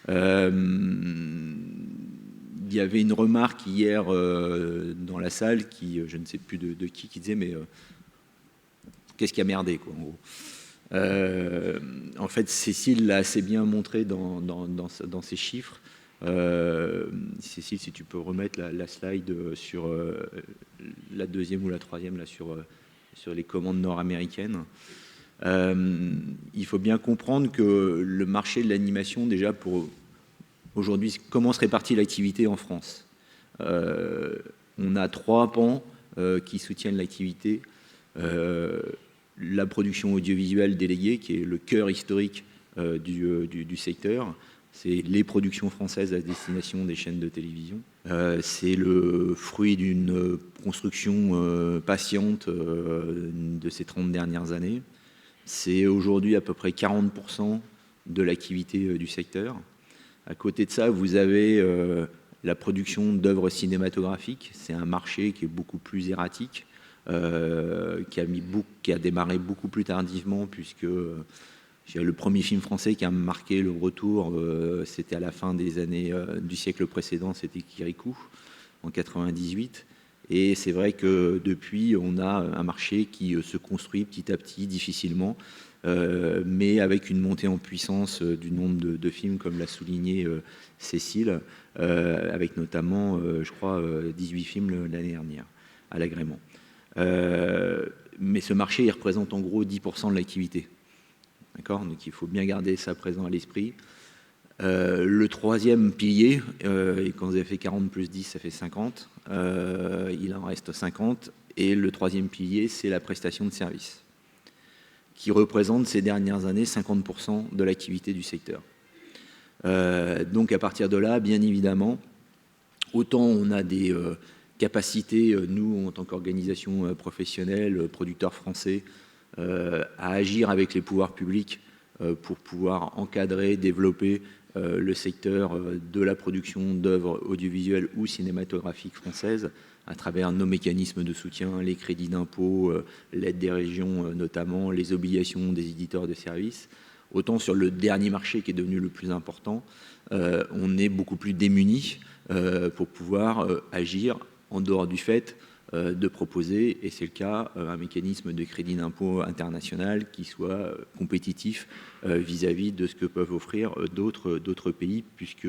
D: Il y avait une remarque hier dans la salle qui, je ne sais plus de qui disait mais qu'est-ce qui a merdé quoi, en gros. En fait, Cécile l'a assez bien montré dans ses chiffres. Cécile, si tu peux remettre la slide sur la deuxième ou la troisième là, sur les commandes nord-américaines. Il faut bien comprendre que le marché de l'animation, déjà pour aujourd'hui, comment se répartit l'activité en France. On a 3 pans qui soutiennent l'activité. La production audiovisuelle déléguée, qui est le cœur historique du secteur. C'est les productions françaises à destination des chaînes de télévision. C'est le fruit d'une construction patiente de ces 30 dernières années. C'est aujourd'hui à peu près 40% de l'activité du secteur. À côté de ça, vous avez la production d'œuvres cinématographiques. C'est un marché qui est beaucoup plus erratique, qui a démarré beaucoup plus tardivement, puisque le premier film français qui a marqué le retour, c'était à la fin des années du siècle précédent, c'était Kirikou, en 98. Et c'est vrai que depuis, on a un marché qui se construit petit à petit, difficilement, mais avec une montée en puissance du nombre de films, comme l'a souligné Cécile, avec notamment, je crois, 18 films l'année dernière, à l'agrément. Mais ce marché, il représente en gros 10% de l'activité. D'accord ? Donc il faut bien garder ça présent à l'esprit. Le troisième pilier, et quand vous avez fait 40 plus 10, ça fait 50, il en reste 50. Et le troisième pilier, c'est la prestation de services, qui représente ces dernières années 50% de l'activité du secteur. Donc à partir de là, bien évidemment, autant on a des capacités, nous, en tant qu'organisation professionnelle, producteurs français, à agir avec les pouvoirs publics pour pouvoir encadrer, développer le secteur de la production d'œuvres audiovisuelles ou cinématographiques françaises à travers nos mécanismes de soutien, les crédits d'impôt, l'aide des régions notamment, les obligations des éditeurs de services. Autant sur le dernier marché qui est devenu le plus important, on est beaucoup plus démunis pour pouvoir agir en dehors du fait de proposer, et c'est le cas, un mécanisme de crédit d'impôt international qui soit compétitif vis-à-vis de ce que peuvent offrir d'autres pays, puisque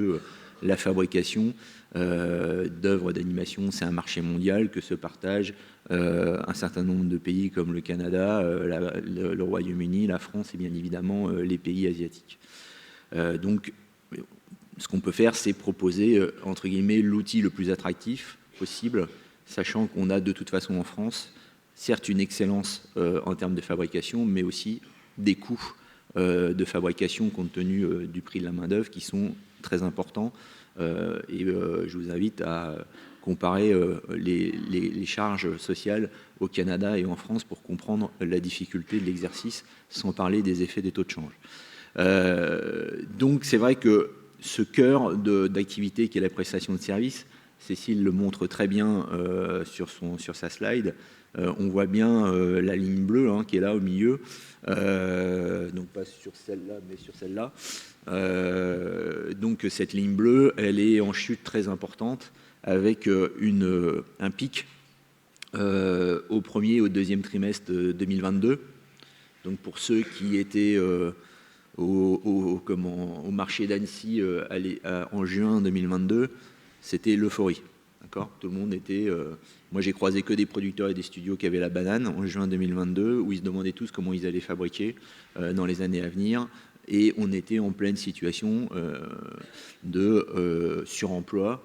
D: la fabrication d'œuvres d'animation, c'est un marché mondial que se partagent un certain nombre de pays comme le Canada, le Royaume-Uni, la France et bien évidemment les pays asiatiques. Donc, ce qu'on peut faire, c'est proposer, entre guillemets, l'outil le plus attractif possible, sachant qu'on a de toute façon en France, certes une excellence en termes de fabrication, mais aussi des coûts de fabrication compte tenu du prix de la main-d'œuvre qui sont très importants. Je vous invite à comparer les charges sociales au Canada et en France pour comprendre la difficulté de l'exercice, sans parler des effets des taux de change. Donc c'est vrai que ce cœur d'activité qui est la prestation de service, Cécile le montre très bien sur sa slide. On voit bien la ligne bleue qui est là au milieu, donc pas sur celle-là mais sur celle-là. Donc cette ligne bleue, elle est en chute très importante avec un pic au premier et au deuxième trimestre 2022. Donc pour ceux qui étaient au marché d'Annecy en juin 2022, c'était l'euphorie. D'accord ? Tout le monde était... moi, j'ai croisé que des producteurs et des studios qui avaient la banane en juin 2022, où ils se demandaient tous comment ils allaient fabriquer dans les années à venir. Et on était en pleine situation de suremploi,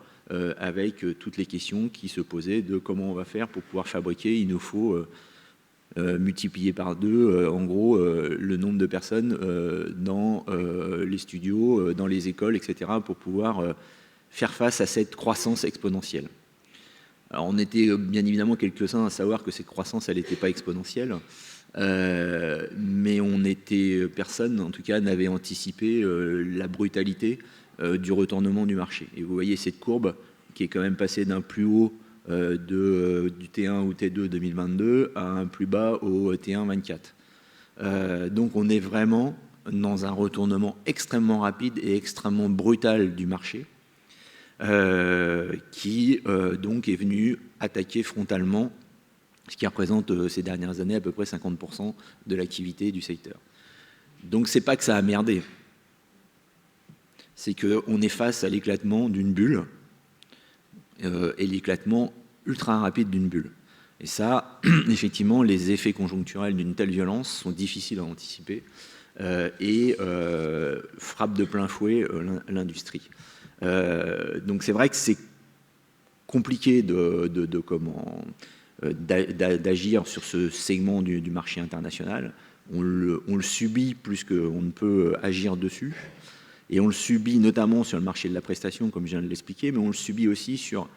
D: avec toutes les questions qui se posaient de comment on va faire pour pouvoir fabriquer. Il nous faut multiplier par 2, en gros, le nombre de personnes dans les studios, dans les écoles, etc., pour pouvoir faire face à cette croissance exponentielle. Alors on était bien évidemment quelques-uns à savoir que cette croissance, elle n'était pas exponentielle, mais personne, en tout cas, n'avait anticipé la brutalité du retournement du marché. Et vous voyez cette courbe qui est quand même passée d'un plus haut du T1 ou T2 2022 à un plus bas au T1 24. Donc on est vraiment dans un retournement extrêmement rapide et extrêmement brutal du marché, qui donc est venu attaquer frontalement ce qui représente ces dernières années à peu près 50% de l'activité du secteur. Donc c'est pas que ça a merdé, c'est qu'on est face à l'éclatement d'une bulle, et l'éclatement ultra rapide d'une bulle. Et ça, effectivement, les effets conjoncturels d'une telle violence sont difficiles à anticiper et frappent de plein fouet l'industrie. Donc c'est vrai que c'est compliqué d'agir sur ce segment du marché international. On le subit plus qu'on ne peut agir dessus. Et on le subit notamment sur le marché de la prestation, comme je viens de l'expliquer, mais on le subit aussi sur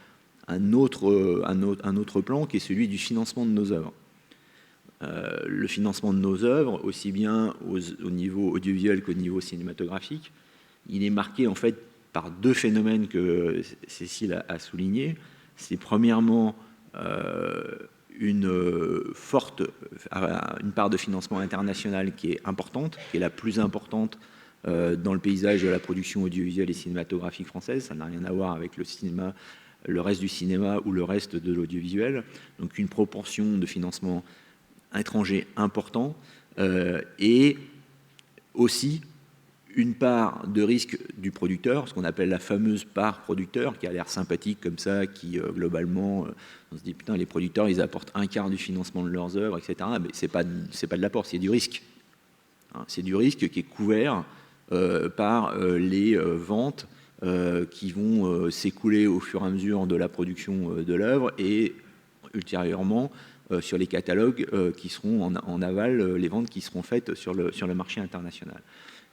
D: un autre plan qui est celui du financement de nos œuvres. Le financement de nos œuvres, aussi bien au niveau audiovisuel qu'au niveau cinématographique, il est marqué en fait par 2 phénomènes que Cécile a soulignés. C'est premièrement une part de financement international qui est importante, qui est la plus importante dans le paysage de la production audiovisuelle et cinématographique française. Ça n'a rien à voir avec le cinéma, le reste du cinéma ou le reste de l'audiovisuel. Donc une proportion de financement étranger important et aussi une part de risque du producteur, ce qu'on appelle la fameuse part producteur, qui a l'air sympathique comme ça, qui globalement, on se dit putain, les producteurs, ils apportent 1/4 du financement de leurs œuvres, etc. Mais c'est pas de l'apport, c'est du risque. C'est du risque qui est couvert par les ventes qui vont s'écouler au fur et à mesure de la production de l'œuvre et ultérieurement sur les catalogues qui seront en aval, les ventes qui seront faites sur le marché international.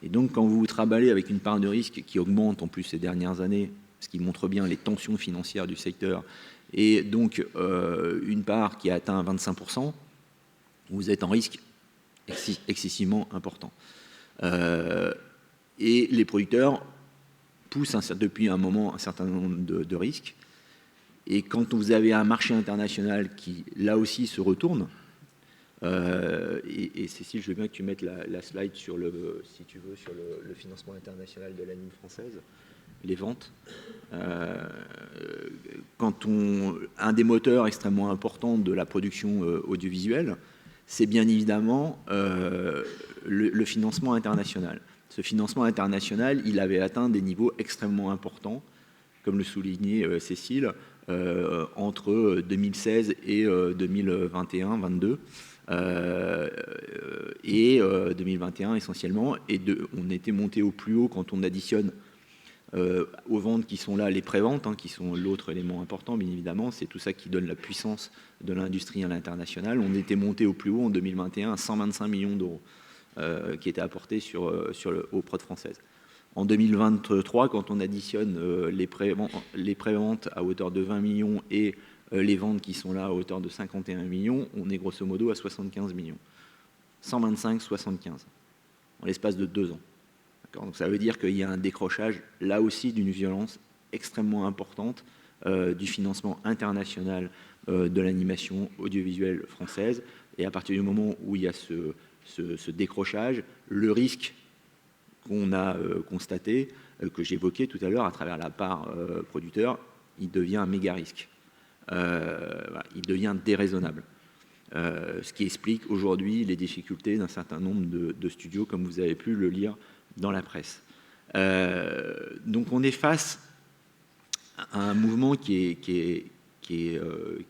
D: Et donc quand vous vous traballez avec une part de risque qui augmente en plus ces dernières années, ce qui montre bien les tensions financières du secteur, et donc une part qui a atteint 25%, vous êtes en risque excessivement important. Et les producteurs poussent depuis un moment un certain nombre de risques. Et quand vous avez un marché international qui, là aussi, se retourne, et Cécile, je veux bien que tu mettes la slide sur si tu veux, sur le financement international de l'anime française, les ventes. Un des moteurs extrêmement importants de la production audiovisuelle, c'est bien évidemment le financement international. Ce financement international, il avait atteint des niveaux extrêmement importants, comme le soulignait Cécile, entre 2016 et 2021-22, et 2021 essentiellement, et on était monté au plus haut quand on additionne aux ventes qui sont là, les préventes, qui sont l'autre élément important, bien évidemment, c'est tout ça qui donne la puissance de l'industrie à l'international. On était monté au plus haut en 2021 à 125 millions d'euros qui étaient apportés aux prods françaises. En 2023, quand on additionne les préventes à hauteur de 20 millions et les ventes qui sont là à hauteur de 51 millions, on est grosso modo à 75 millions. 125, 75, en l'espace de 2 ans. Donc ça veut dire qu'il y a un décrochage, là aussi, d'une violence extrêmement importante du financement international de l'animation audiovisuelle française. Et à partir du moment où il y a ce décrochage, le risque qu'on a constaté, que j'évoquais tout à l'heure à travers la part producteur, il devient un méga risque. Il devient déraisonnable. Ce qui explique aujourd'hui les difficultés d'un certain nombre de studios, comme vous avez pu le lire dans la presse. Donc on est face à un mouvement qui est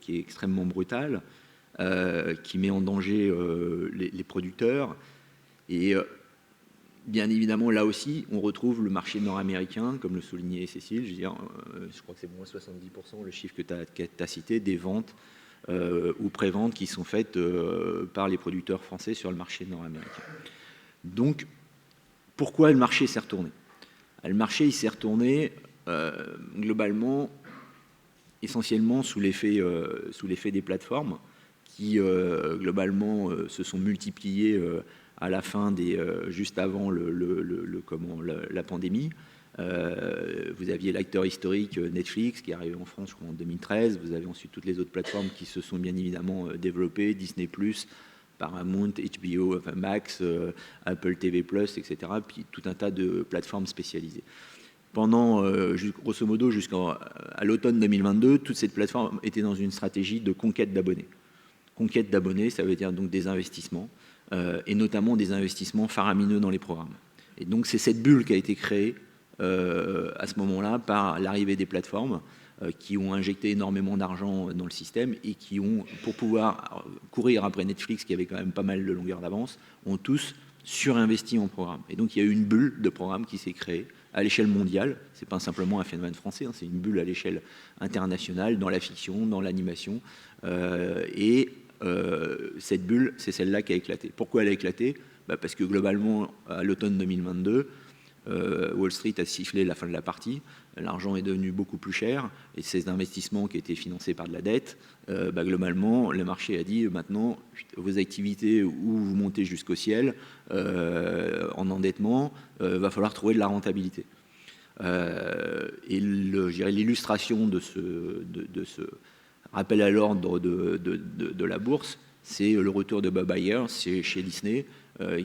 D: extrêmement brutal, qui met en danger les producteurs. Et bien évidemment, là aussi, on retrouve le marché nord-américain, comme le soulignait Cécile. Je veux dire, je crois que c'est moins 70% le chiffre que tu as cité, des ventes ou préventes qui sont faites par les producteurs français sur le marché nord-américain. Donc, pourquoi le marché s'est retourné? Le marché s'est retourné globalement, essentiellement sous l'effet des plateformes qui globalement se sont multipliées à la fin juste avant la pandémie. Vous aviez l'acteur historique Netflix qui est arrivé en France, je crois, en 2013. Vous avez ensuite toutes les autres plateformes qui se sont bien évidemment développées, Disney+, Paramount, HBO, enfin Max, Apple TV+, etc. Puis tout un tas de plateformes spécialisées. Pendant, grosso modo, jusqu'à l'automne 2022, toutes ces plateformes étaient dans une stratégie de conquête d'abonnés. Conquête d'abonnés, ça veut dire donc des investissements, et notamment des investissements faramineux dans les programmes. Et donc c'est cette bulle qui a été créée à ce moment-là par l'arrivée des plateformes qui ont injecté énormément d'argent dans le système et qui ont, pour pouvoir courir après Netflix, qui avait quand même pas mal de longueur d'avance, ont tous surinvesti en programme. Et donc il y a eu une bulle de programmes qui s'est créée à l'échelle mondiale. C'est pas simplement un phénomène français, c'est une bulle à l'échelle internationale, dans la fiction, dans l'animation. Cette bulle, c'est celle-là qui a éclaté. Pourquoi elle a éclaté? Parce que globalement, à l'automne 2022, Wall Street a sifflé la fin de la partie, l'argent est devenu beaucoup plus cher, et ces investissements qui étaient financés par de la dette, globalement, le marché a dit maintenant, vos activités où vous montez jusqu'au ciel, en endettement, va falloir trouver de la rentabilité. Et l'illustration de ce rappel à l'ordre de la bourse, c'est le retour de Bob Iger chez Disney,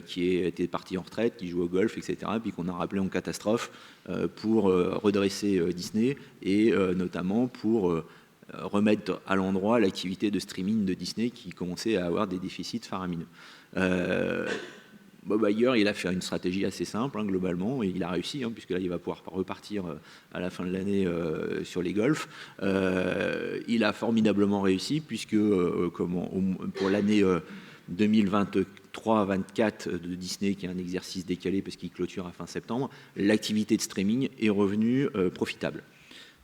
D: qui était parti en retraite, qui joue au golf, etc., puis qu'on a rappelé en catastrophe pour redresser Disney et notamment pour remettre à l'endroit l'activité de streaming de Disney qui commençait à avoir des déficits faramineux. Bob Iger, il a fait une stratégie assez simple, globalement, et il a réussi, puisque là, il va pouvoir repartir à la fin de l'année sur les golfs. Il a formidablement réussi, puisque pour l'année 2023-24 de Disney, qui est un exercice décalé parce qu'il clôture à fin septembre, l'activité de streaming est revenue profitable.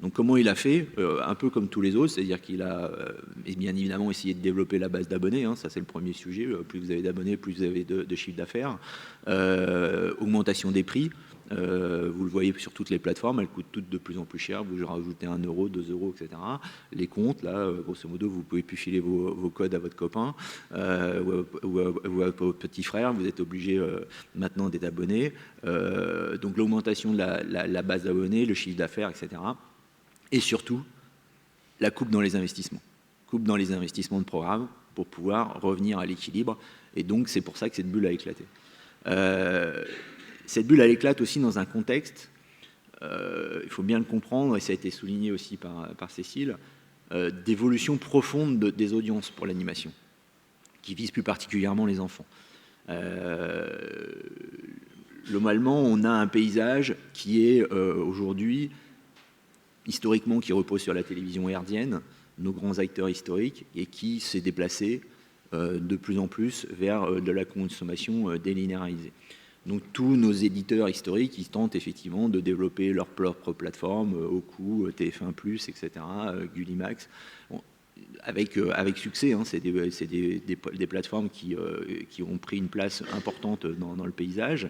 D: Donc comment il a fait? Un peu comme tous les autres, c'est-à-dire qu'il a bien évidemment essayé de développer la base d'abonnés, ça c'est le premier sujet, plus vous avez d'abonnés, plus vous avez de chiffre d'affaires. Augmentation des prix, vous le voyez sur toutes les plateformes, elles coûtent toutes de plus en plus cher, vous rajoutez 1 euro, 2 euros, etc. Les comptes, là, grosso modo, vous pouvez plus filer vos codes à votre copain ou à votre petit frère, vous êtes obligé maintenant d'être abonné. Donc l'augmentation de la base d'abonnés, le chiffre d'affaires, etc. Et surtout, la coupe dans les investissements. Coupe dans les investissements de programme pour pouvoir revenir à l'équilibre. Et donc, c'est pour ça que cette bulle a éclaté. Cette bulle, elle éclate aussi dans un contexte, il faut bien le comprendre, et ça a été souligné aussi par Cécile, d'évolution profonde des audiences pour l'animation, qui vise plus particulièrement les enfants. Globalement, on a un paysage qui est aujourd'hui historiquement qui repose sur la télévision hertzienne, nos grands acteurs historiques, et qui s'est déplacé de plus en plus vers de la consommation délinéarisée. Donc tous nos éditeurs historiques, ils tentent effectivement de développer leur propre plateforme, Oku, TF1+, etc., Gullimax, bon, avec succès. Hein, c'est des plateformes qui ont pris une place importante dans le paysage,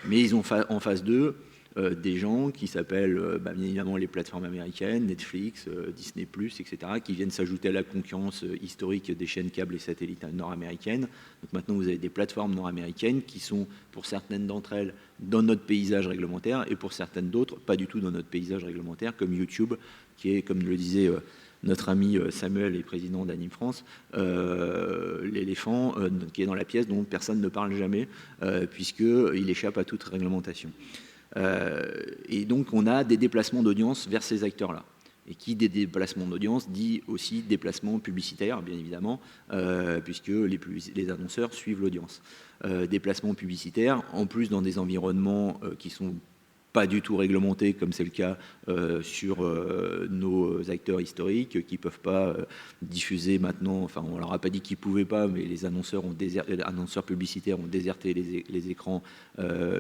D: mais ils ont en face d'eux des gens qui s'appellent bien évidemment les plateformes américaines, Netflix, Disney+, etc., qui viennent s'ajouter à la concurrence historique des chaînes câbles et satellites nord-américaines. Donc maintenant, vous avez des plateformes nord-américaines qui sont, pour certaines d'entre elles, dans notre paysage réglementaire, et pour certaines d'autres, pas du tout dans notre paysage réglementaire, comme YouTube, qui est, comme le disait notre ami Samuel, et président d'Anime France, l'éléphant qui est dans la pièce dont personne ne parle jamais, puisqu'il échappe à toute réglementation. Et donc on a des déplacements d'audience vers ces acteurs-là. Et qui des déplacements d'audience dit aussi déplacements publicitaires, bien évidemment, puisque les annonceurs suivent l'audience. Déplacements publicitaires, en plus dans des environnements qui sont pas du tout réglementés, comme c'est le cas sur nos acteurs historiques, qui ne peuvent pas diffuser maintenant, enfin on leur a pas dit qu'ils ne pouvaient pas, mais les annonceurs publicitaires ont déserté les écrans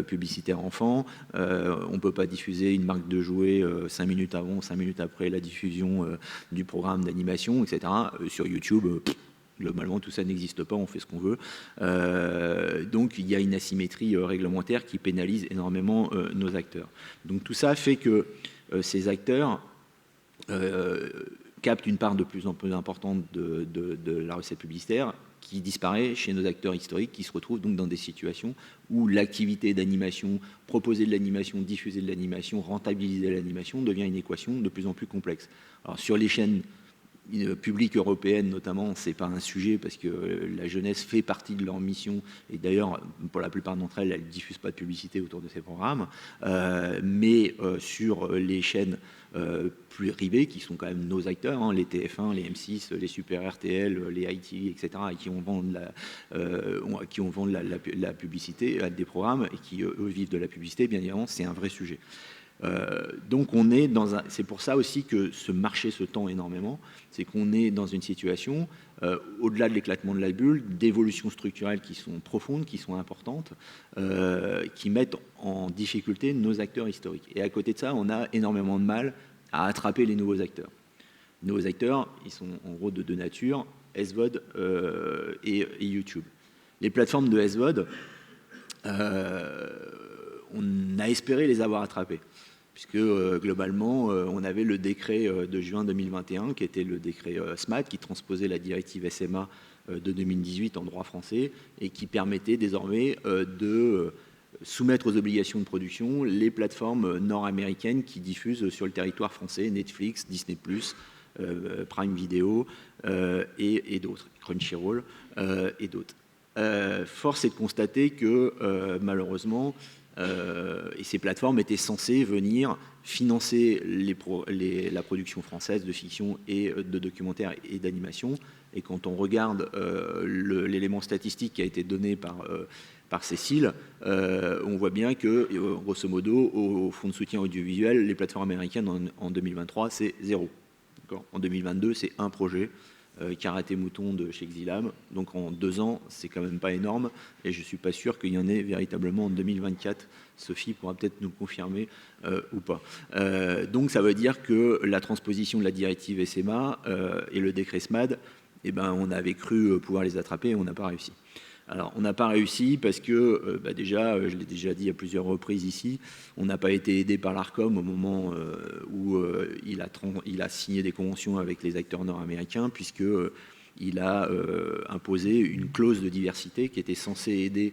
D: publicitaires enfants. On ne peut pas diffuser une marque de jouets 5 minutes avant, 5 minutes après la diffusion du programme d'animation, etc. Sur YouTube, globalement, tout ça n'existe pas, on fait ce qu'on veut. Donc, il y a une asymétrie réglementaire qui pénalise énormément nos acteurs. Donc, tout ça fait que ces acteurs captent une part de plus en plus importante de la recette publicitaire qui disparaît chez nos acteurs historiques, qui se retrouvent donc dans des situations où l'activité d'animation, proposer de l'animation, diffuser de l'animation, rentabiliser l'animation devient une équation de plus en plus complexe. Alors, sur les chaînes publique européenne notamment, c'est pas un sujet parce que la jeunesse fait partie de leur mission et d'ailleurs pour la plupart d'entre elles, elles diffusent pas de publicité autour de ces programmes, mais sur les chaînes plus privées qui sont quand même nos acteurs, hein, les TF1, les M6, les Super RTL, les ITV, etc., et qui ont vendu la publicité à des programmes et qui eux vivent de la publicité, bien évidemment, c'est un vrai sujet. Donc on est c'est pour ça aussi que ce marché se tend énormément, c'est qu'on est dans une situation, au-delà de l'éclatement de la bulle, d'évolutions structurelles qui sont profondes, qui sont importantes, qui mettent en difficulté nos acteurs historiques. Et à côté de ça, on a énormément de mal à attraper les nouveaux acteurs. Les nouveaux acteurs, ils sont en gros de deux natures, SVOD et YouTube. Les plateformes de SVOD, on a espéré les avoir attrapées, puisque globalement, on avait le décret de juin 2021, qui était le décret SMAD, qui transposait la directive SMA de 2018 en droit français, et qui permettait désormais de soumettre aux obligations de production les plateformes nord-américaines qui diffusent sur le territoire français, Netflix, Disney+, Prime Video et d'autres, Crunchyroll et d'autres. Force est de constater que malheureusement, et ces plateformes étaient censées venir financer la production française de fiction et de documentaire et d'animation. Et quand on regarde l'élément statistique qui a été donné par Cécile, on voit bien que, grosso modo, au fonds de soutien audiovisuel, les plateformes américaines en 2023, c'est 0. En 2022, c'est un projet. Karaté Mouton de chez Xilam. Donc en 2 ans, c'est quand même pas énorme et je ne suis pas sûr qu'il y en ait véritablement en 2024. Sophie pourra peut-être nous confirmer ou pas. Donc ça veut dire que la transposition de la directive SMA et le décret SMAD, eh ben, on avait cru pouvoir les attraper et on n'a pas réussi. Alors, on n'a pas réussi parce que, déjà, je l'ai déjà dit à plusieurs reprises ici, on n'a pas été aidé par l'ARCOM au moment où il a signé des conventions avec les acteurs nord-américains, puisqu'il a imposé une clause de diversité qui était censée aider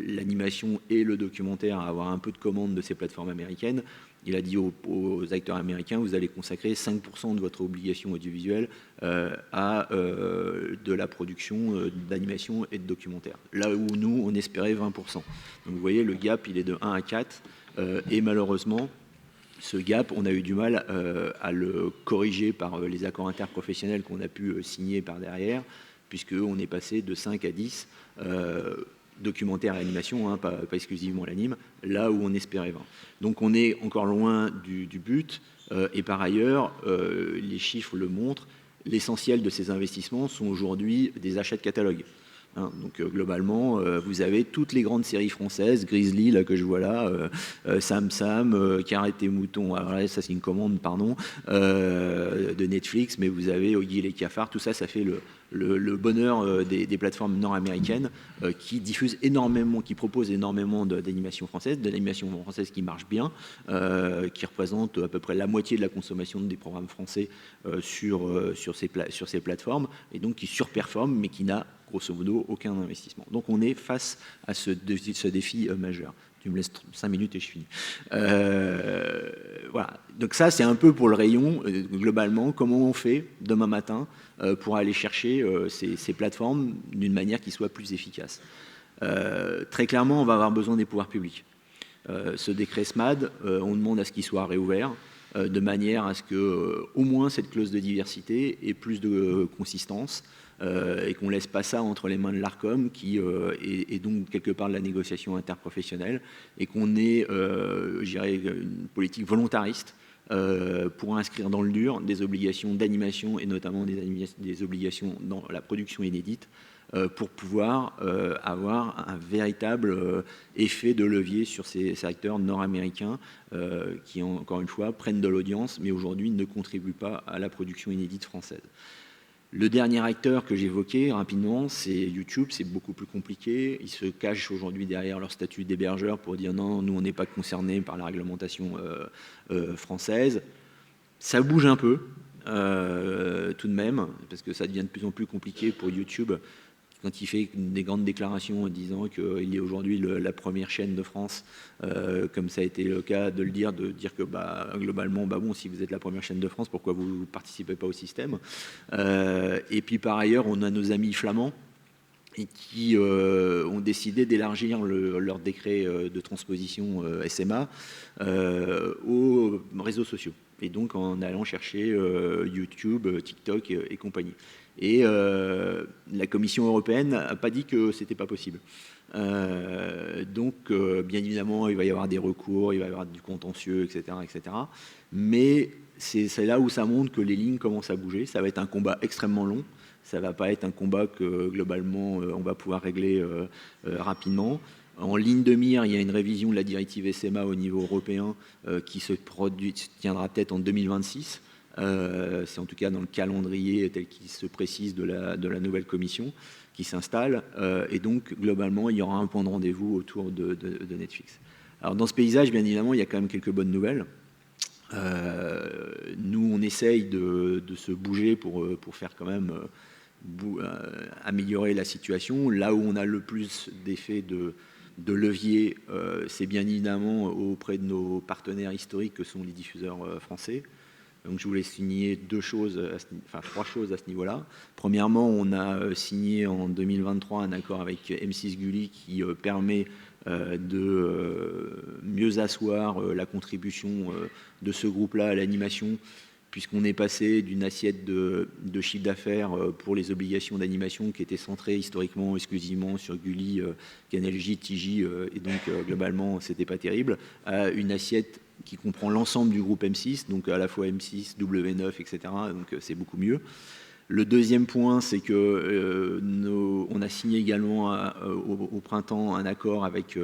D: l'animation et le documentaire à avoir un peu de commande de ces plateformes américaines. Il a dit aux acteurs américains, vous allez consacrer 5% de votre obligation audiovisuelle à de la production d'animation et de documentaire. Là où nous, on espérait 20%. Donc vous voyez, le gap, il est de 1 à 4. Et malheureusement, ce gap, on a eu du mal à le corriger par les accords interprofessionnels qu'on a pu signer par derrière, puisqu'on est passé de 5 à 10 documentaire et animation, hein, pas exclusivement l'anime, là où on espérait 20. Donc on est encore loin du but, et par ailleurs, les chiffres le montrent, l'essentiel de ces investissements sont aujourd'hui des achats de catalogue. Hein, donc globalement, vous avez toutes les grandes séries françaises, Grizzly là que je vois là, Sam Sam, Carrette et Mouton. Alors là, ça c'est une commande, pardon, de Netflix, mais vous avez Oggy et les cafards. Tout ça, ça fait le bonheur des plateformes nord-américaines qui diffusent énormément, qui proposent énormément d'animation française, de l'animation française qui marche bien, qui représente à peu près la moitié de la consommation des programmes français sur ces plateformes, et donc qui surperforme, mais qui n'a grosso modo aucun investissement. Donc on est face à ce défi majeur. Tu me laisses 5 minutes et je finis. Voilà. Donc ça, c'est un peu pour le rayon, globalement, comment on fait demain matin pour aller chercher ces plateformes d'une manière qui soit plus efficace. Très clairement, on va avoir besoin des pouvoirs publics. Ce décret SMAD, on demande à ce qu'il soit réouvert, de manière à ce que au moins cette clause de diversité ait plus de consistance, et qu'on ne laisse pas ça entre les mains de l'Arcom, qui est donc quelque part de la négociation interprofessionnelle, et qu'on ait, je dirais, une politique volontariste pour inscrire dans le dur des obligations d'animation, et notamment des obligations dans la production inédite, pour pouvoir avoir un véritable effet de levier sur ces acteurs nord-américains qui, encore une fois, prennent de l'audience, mais aujourd'hui ne contribuent pas à la production inédite française. Le dernier acteur que j'évoquais rapidement, c'est YouTube. C'est beaucoup plus compliqué. Ils se cachent aujourd'hui derrière leur statut d'hébergeur pour dire non, nous on n'est pas concernés par la réglementation française. Ça bouge un peu tout de même, parce que ça devient de plus en plus compliqué pour YouTube quand il fait des grandes déclarations en disant qu'il est aujourd'hui la première chaîne de France, comme ça a été le cas de dire que globalement, bon, si vous êtes la première chaîne de France, pourquoi vous ne participez pas au système? Et puis par ailleurs, on a nos amis flamands et qui ont décidé d'élargir leur décret de transposition SMA aux réseaux sociaux. Et donc en allant chercher YouTube, TikTok et compagnie. Et la Commission européenne n'a pas dit que c'était pas possible. Donc, bien évidemment, il va y avoir des recours, il va y avoir du contentieux, etc., etc. Mais c'est là où ça montre que les lignes commencent à bouger. Ça va être un combat extrêmement long. Ça va pas être un combat que globalement on va pouvoir régler rapidement. En ligne de mire, il y a une révision de la directive SMA au niveau européen qui se tiendra peut-être en 2026. C'est en tout cas dans le calendrier tel qu'il se précise de la nouvelle commission qui s'installe. Et donc, globalement, il y aura un point de rendez-vous autour de Netflix. Alors, dans ce paysage, bien évidemment, il y a quand même quelques bonnes nouvelles. Nous, on essaye de se bouger pour faire quand même améliorer la situation. Là où on a le plus d'effets de levier, c'est bien évidemment auprès de nos partenaires historiques que sont les diffuseurs français. Donc je voulais signer trois choses à ce niveau-là. Premièrement, on a signé en 2023 un accord avec M6 Gulli qui permet de mieux asseoir la contribution de ce groupe-là à l'animation, puisqu'on est passé d'une assiette de chiffre d'affaires pour les obligations d'animation qui était centrée historiquement exclusivement sur Gulli, Canal J, TJ, et donc globalement c'était pas terrible, à une assiette qui comprend l'ensemble du groupe M6, donc à la fois M6, W9, etc. Donc c'est beaucoup mieux. Le deuxième point, c'est que on a signé également au printemps un accord avec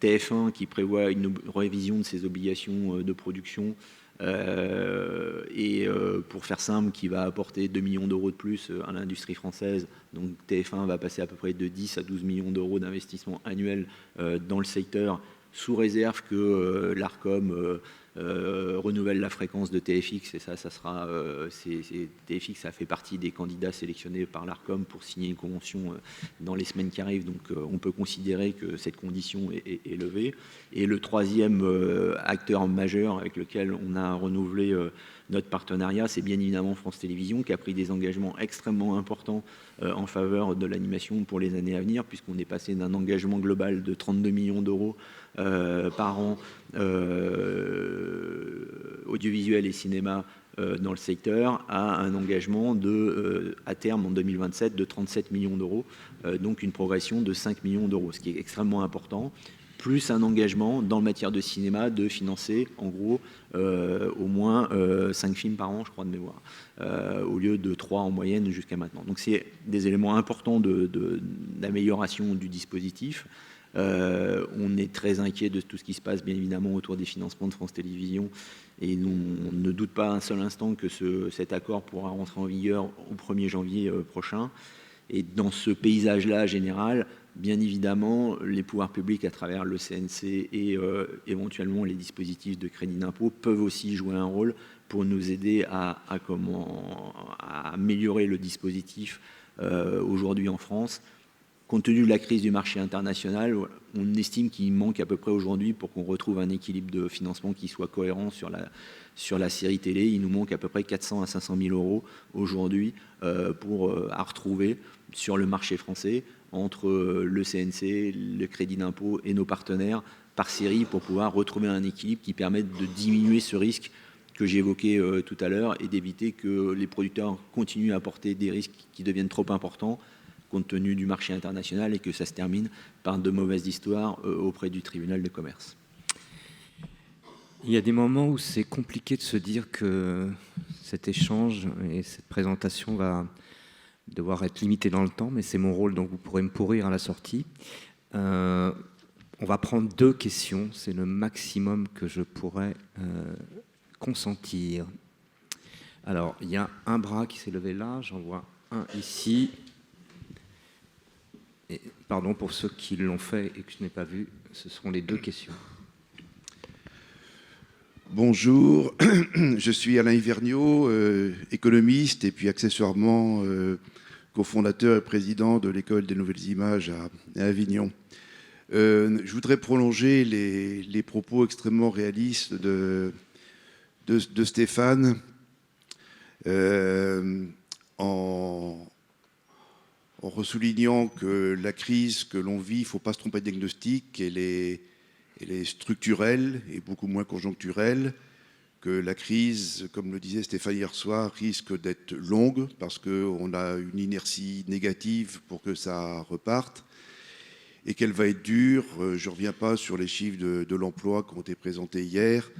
D: TF1 qui prévoit une révision de ses obligations de production et pour faire simple, qui va apporter 2 millions d'euros de plus à l'industrie française. Donc TF1 va passer à peu près de 10 à 12 millions d'euros d'investissement annuel dans le secteur, sous réserve que l'Arcom renouvelle la fréquence de TFX, et ça sera TFX, ça fait partie des candidats sélectionnés par l'Arcom pour signer une convention dans les semaines qui arrivent, donc on peut considérer que cette condition est levée. Et le troisième acteur majeur avec lequel on a renouvelé notre partenariat, c'est bien évidemment France Télévisions, qui a pris des engagements extrêmement importants en faveur de l'animation pour les années à venir, puisqu'on est passé d'un engagement global de 32 millions d'euros par an audiovisuel et cinéma dans le secteur, à un engagement à terme en 2027 de 37 millions d'euros, donc une progression de 5 millions d'euros, ce qui est extrêmement important. plus un engagement dans le matière de cinéma de financer, en gros, au moins 5 films par an, je crois, de mémoire, au lieu de 3 en moyenne jusqu'à maintenant. Donc c'est des éléments importants d'amélioration du dispositif. On est très inquiet de tout ce qui se passe, bien évidemment, autour des financements de France Télévisions, et nous, on ne doute pas un seul instant que cet accord pourra rentrer en vigueur au 1er janvier prochain. Et dans ce paysage-là général, bien évidemment, les pouvoirs publics, à travers le CNC et éventuellement les dispositifs de crédit d'impôt, peuvent aussi jouer un rôle pour nous aider à améliorer le dispositif aujourd'hui en France. Compte tenu de la crise du marché international, on estime qu'il manque à peu près aujourd'hui, pour qu'on retrouve un équilibre de financement qui soit cohérent sur la série télé, il nous manque à peu près 400 à 500 000 euros aujourd'hui à retrouver sur le marché français entre le CNC, le crédit d'impôt et nos partenaires par série, pour pouvoir retrouver un équilibre qui permette de diminuer ce risque que j'ai évoqué tout à l'heure, et d'éviter que les producteurs continuent à porter des risques qui deviennent trop importants compte tenu du marché international, et que ça se termine par de mauvaises histoires auprès du tribunal de commerce.
B: Il y a des moments où c'est compliqué de se dire que cet échange et cette présentation va devoir être limité dans le temps, mais c'est mon rôle, donc vous pourrez me pourrir à la sortie. On va prendre 2 questions, c'est le maximum que je pourrais consentir. Alors, il y a un bras qui s'est levé là, j'en vois un ici. Et, pardon pour ceux qui l'ont fait et que je n'ai pas vu, ce seront les 2 questions.
E: Bonjour, je suis Alain Hiverniot, économiste et puis accessoirement cofondateur et président de l'École des Nouvelles Images à Avignon. Je voudrais prolonger les propos extrêmement réalistes de Stéphane en ressoulignant que la crise que l'on vit, il ne faut pas se tromper de diagnostic, elle est structurelle et beaucoup moins conjoncturelle, que la crise, comme le disait Stéphane hier soir, risque d'être longue parce qu'on a une inertie négative pour que ça reparte, et qu'elle va être dure. Je ne reviens pas sur les chiffres de l'emploi qui ont été présentés hier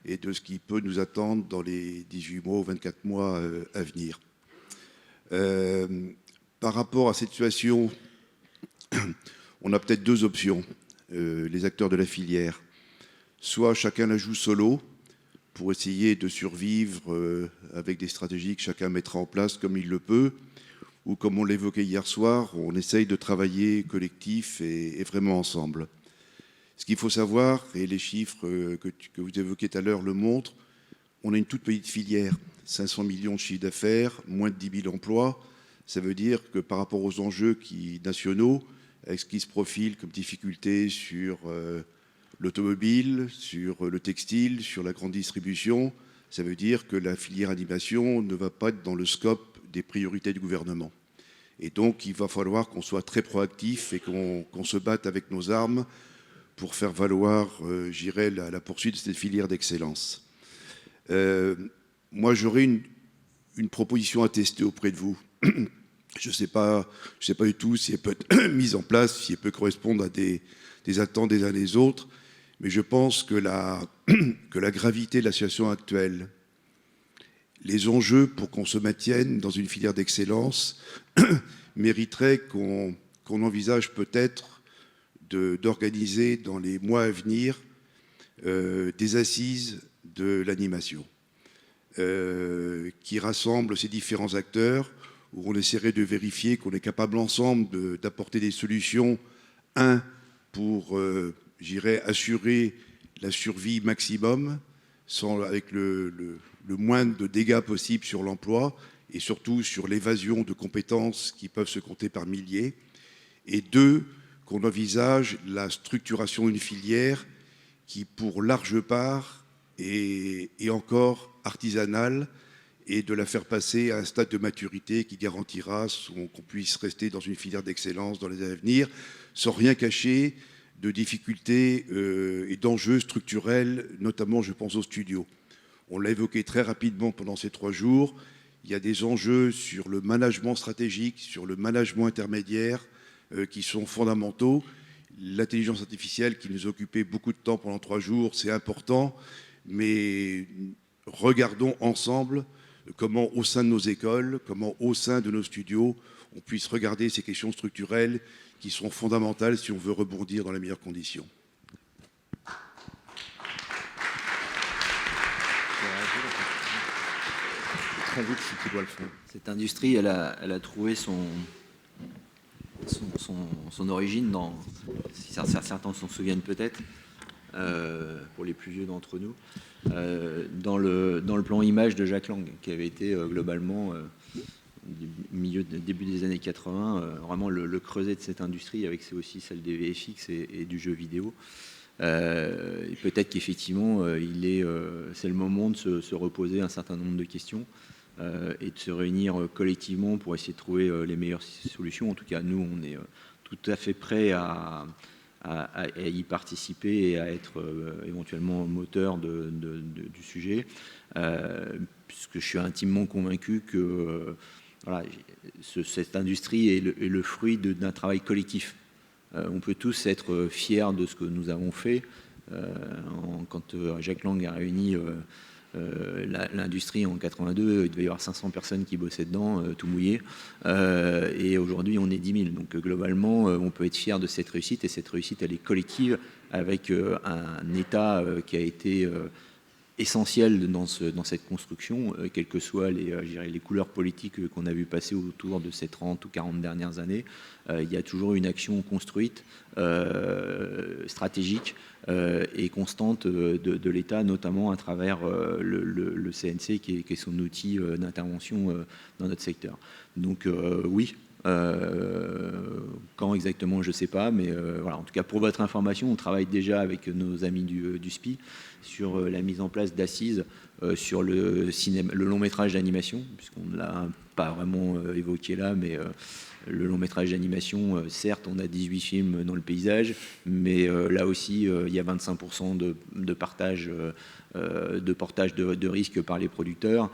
E: et de ce qui peut nous attendre dans les 18 mois ou 24 mois à venir. Par rapport à cette situation, on a peut-être 2 options, les acteurs de la filière. Soit chacun la joue solo pour essayer de survivre avec des stratégies que chacun mettra en place comme il le peut, ou comme on l'évoquait hier soir, on essaye de travailler collectif et vraiment ensemble. Ce qu'il faut savoir, et les chiffres que vous évoquez tout à l'heure le montrent, on a une toute petite filière, 500 millions de chiffre d'affaires, moins de 10 000 emplois. Ça veut dire que par rapport aux enjeux nationaux, avec ce qui se profile comme difficulté sur l'automobile, sur le textile, sur la grande distribution, ça veut dire que la filière animation ne va pas être dans le scope des priorités du gouvernement. Et donc, il va falloir qu'on soit très proactif et qu'on se batte avec nos armes pour faire valoir, j'irai, la poursuite de cette filière d'excellence. Moi, j'aurais une proposition à tester auprès de vous. Je ne sais pas du tout si elle peut être mise en place, si elle peut correspondre à des attentes des uns des autres, mais je pense que la gravité de la situation actuelle, les enjeux pour qu'on se maintienne dans une filière d'excellence mériteraient qu'on envisage peut-être d'organiser dans les mois à venir des assises de l'animation qui rassemblent ces différents acteurs, où on essaierait de vérifier qu'on est capable ensemble d'apporter des solutions, pour, j'irais, assurer la survie maximum, avec le moins de dégâts possible sur l'emploi, et surtout sur l'évasion de compétences qui peuvent se compter par milliers, et 2, qu'on envisage la structuration d'une filière qui, pour large part, est encore artisanale, et de la faire passer à un stade de maturité qui garantira qu'on puisse rester dans une filière d'excellence dans les années à venir, sans rien cacher de difficultés et d'enjeux structurels, notamment je pense aux studios. On l'a évoqué très rapidement pendant ces 3 jours, il y a des enjeux sur le management stratégique, sur le management intermédiaire qui sont fondamentaux. l'intelligence artificielle qui nous occupait beaucoup de temps pendant 3 jours, c'est important, mais regardons ensemble comment au sein de nos écoles, comment au sein de nos studios, on puisse regarder ces questions structurelles qui sont fondamentales si on veut rebondir dans les meilleures conditions.
D: Très vite si tu dois le faire. Cette industrie, elle a trouvé son origine dans, si certains s'en souviennent peut-être, pour les plus vieux d'entre nous, dans le plan image de Jack Lang, qui avait été globalement début des années 80, vraiment le creuset de cette industrie, avec aussi celle des VFX et du jeu vidéo. Et peut-être qu'effectivement, c'est le moment de se reposer un certain nombre de questions et de se réunir collectivement pour essayer de trouver les meilleures solutions. En tout cas, nous, on est tout à fait prêts à y participer et à être éventuellement moteur du sujet, puisque je suis intimement convaincu que voilà, cette industrie est le fruit d'un travail collectif. On peut tous être fiers de ce que nous avons fait. Quand Jack Lang a réuni l'industrie en 82, il devait y avoir 500 personnes qui bossaient dedans, tout mouillé. Et aujourd'hui, on est 10 000. Donc globalement, on peut être fier de cette réussite. Et cette réussite, elle est collective avec un État qui a été essentiel dans cette construction, quelles que soient les couleurs politiques qu'on a vu passer autour de ces 30 ou 40 dernières années. Il y a toujours une action construite, stratégique et constante de l'État, notamment à travers le CNC, qui est son outil d'intervention dans notre secteur. Donc oui. Quand exactement, je ne sais pas, mais voilà. En tout cas, pour votre information, on travaille déjà avec nos amis du SPI sur la mise en place d'assises sur le long métrage d'animation, puisqu'on ne l'a pas vraiment évoqué là, mais le long métrage d'animation, certes, on a 18 films dans le paysage, mais là aussi, il y a 25% de partage, de portage de risque par les producteurs,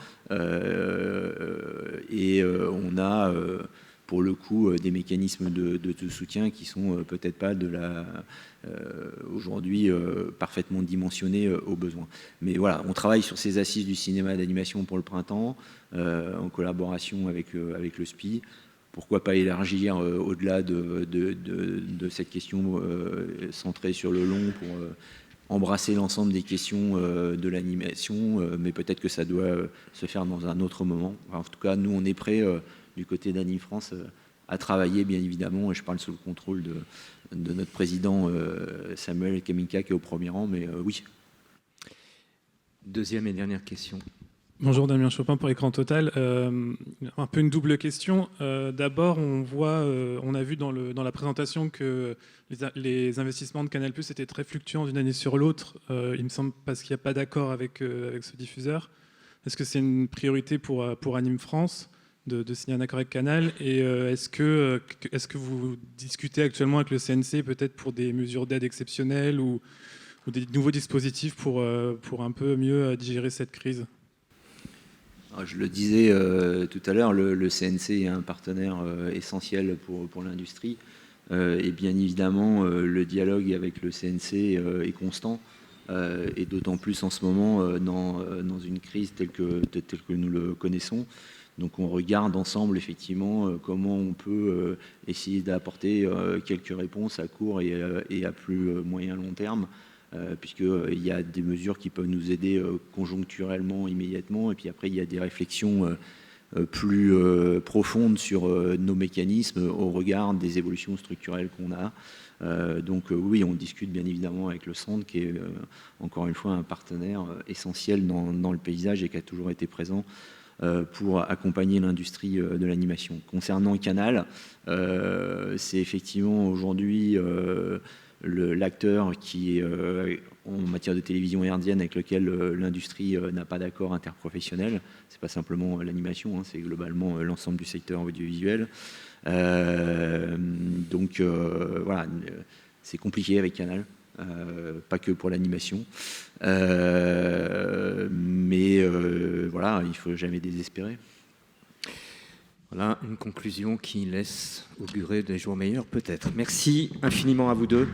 D: et on a pour le coup des mécanismes de soutien qui sont peut-être pas aujourd'hui parfaitement dimensionnés aux besoins. Mais voilà, on travaille sur ces assises du cinéma d'animation pour le printemps, en collaboration avec le SPI. Pourquoi pas élargir au-delà de cette question centrée sur le long pour embrasser l'ensemble des questions de l'animation, mais peut-être que ça doit se faire dans un autre moment. Enfin, en tout cas, nous, on est prêts du côté d'Anime France à travailler, bien évidemment, et je parle sous le contrôle de notre président Samuel Kaminka, qui est au premier rang, mais oui.
B: Deuxième et dernière question.
F: Bonjour, Damien Chopin pour Écran Total. Un peu une double question. D'abord, on a vu dans la présentation que les investissements de Canal+ étaient très fluctuants d'une année sur l'autre. Il me semble parce qu'il n'y a pas d'accord avec ce diffuseur. Est-ce que c'est une priorité pour Anime France de signer un accord avec Canal, et est-ce que vous discutez actuellement avec le CNC peut-être pour des mesures d'aide exceptionnelles ou des nouveaux dispositifs pour un peu mieux digérer cette crise?
D: Alors, je le disais tout à l'heure, le CNC est un partenaire essentiel pour l'industrie, et bien évidemment le dialogue avec le CNC est constant, et d'autant plus en ce moment dans une crise telle que nous le connaissons. Donc on regarde ensemble effectivement comment on peut essayer d'apporter quelques réponses à court et à plus moyen long terme, puisqu'il y a des mesures qui peuvent nous aider conjoncturellement, immédiatement, et puis après il y a des réflexions plus profondes sur nos mécanismes au regard des évolutions structurelles qu'on a. Donc oui, on discute bien évidemment avec le Centre, qui est encore une fois un partenaire essentiel dans le paysage et qui a toujours été présent pour accompagner l'industrie de l'animation. Concernant Canal, c'est effectivement aujourd'hui l'acteur qui est en matière de télévision hertzienne avec lequel l'industrie n'a pas d'accord interprofessionnel. C'est pas simplement l'animation, hein, c'est globalement l'ensemble du secteur audiovisuel. Donc voilà, c'est compliqué avec Canal. Pas que pour l'animation, mais voilà, il ne faut jamais désespérer.
B: Voilà une conclusion qui laisse augurer des jours meilleurs peut-être. Merci infiniment à vous deux.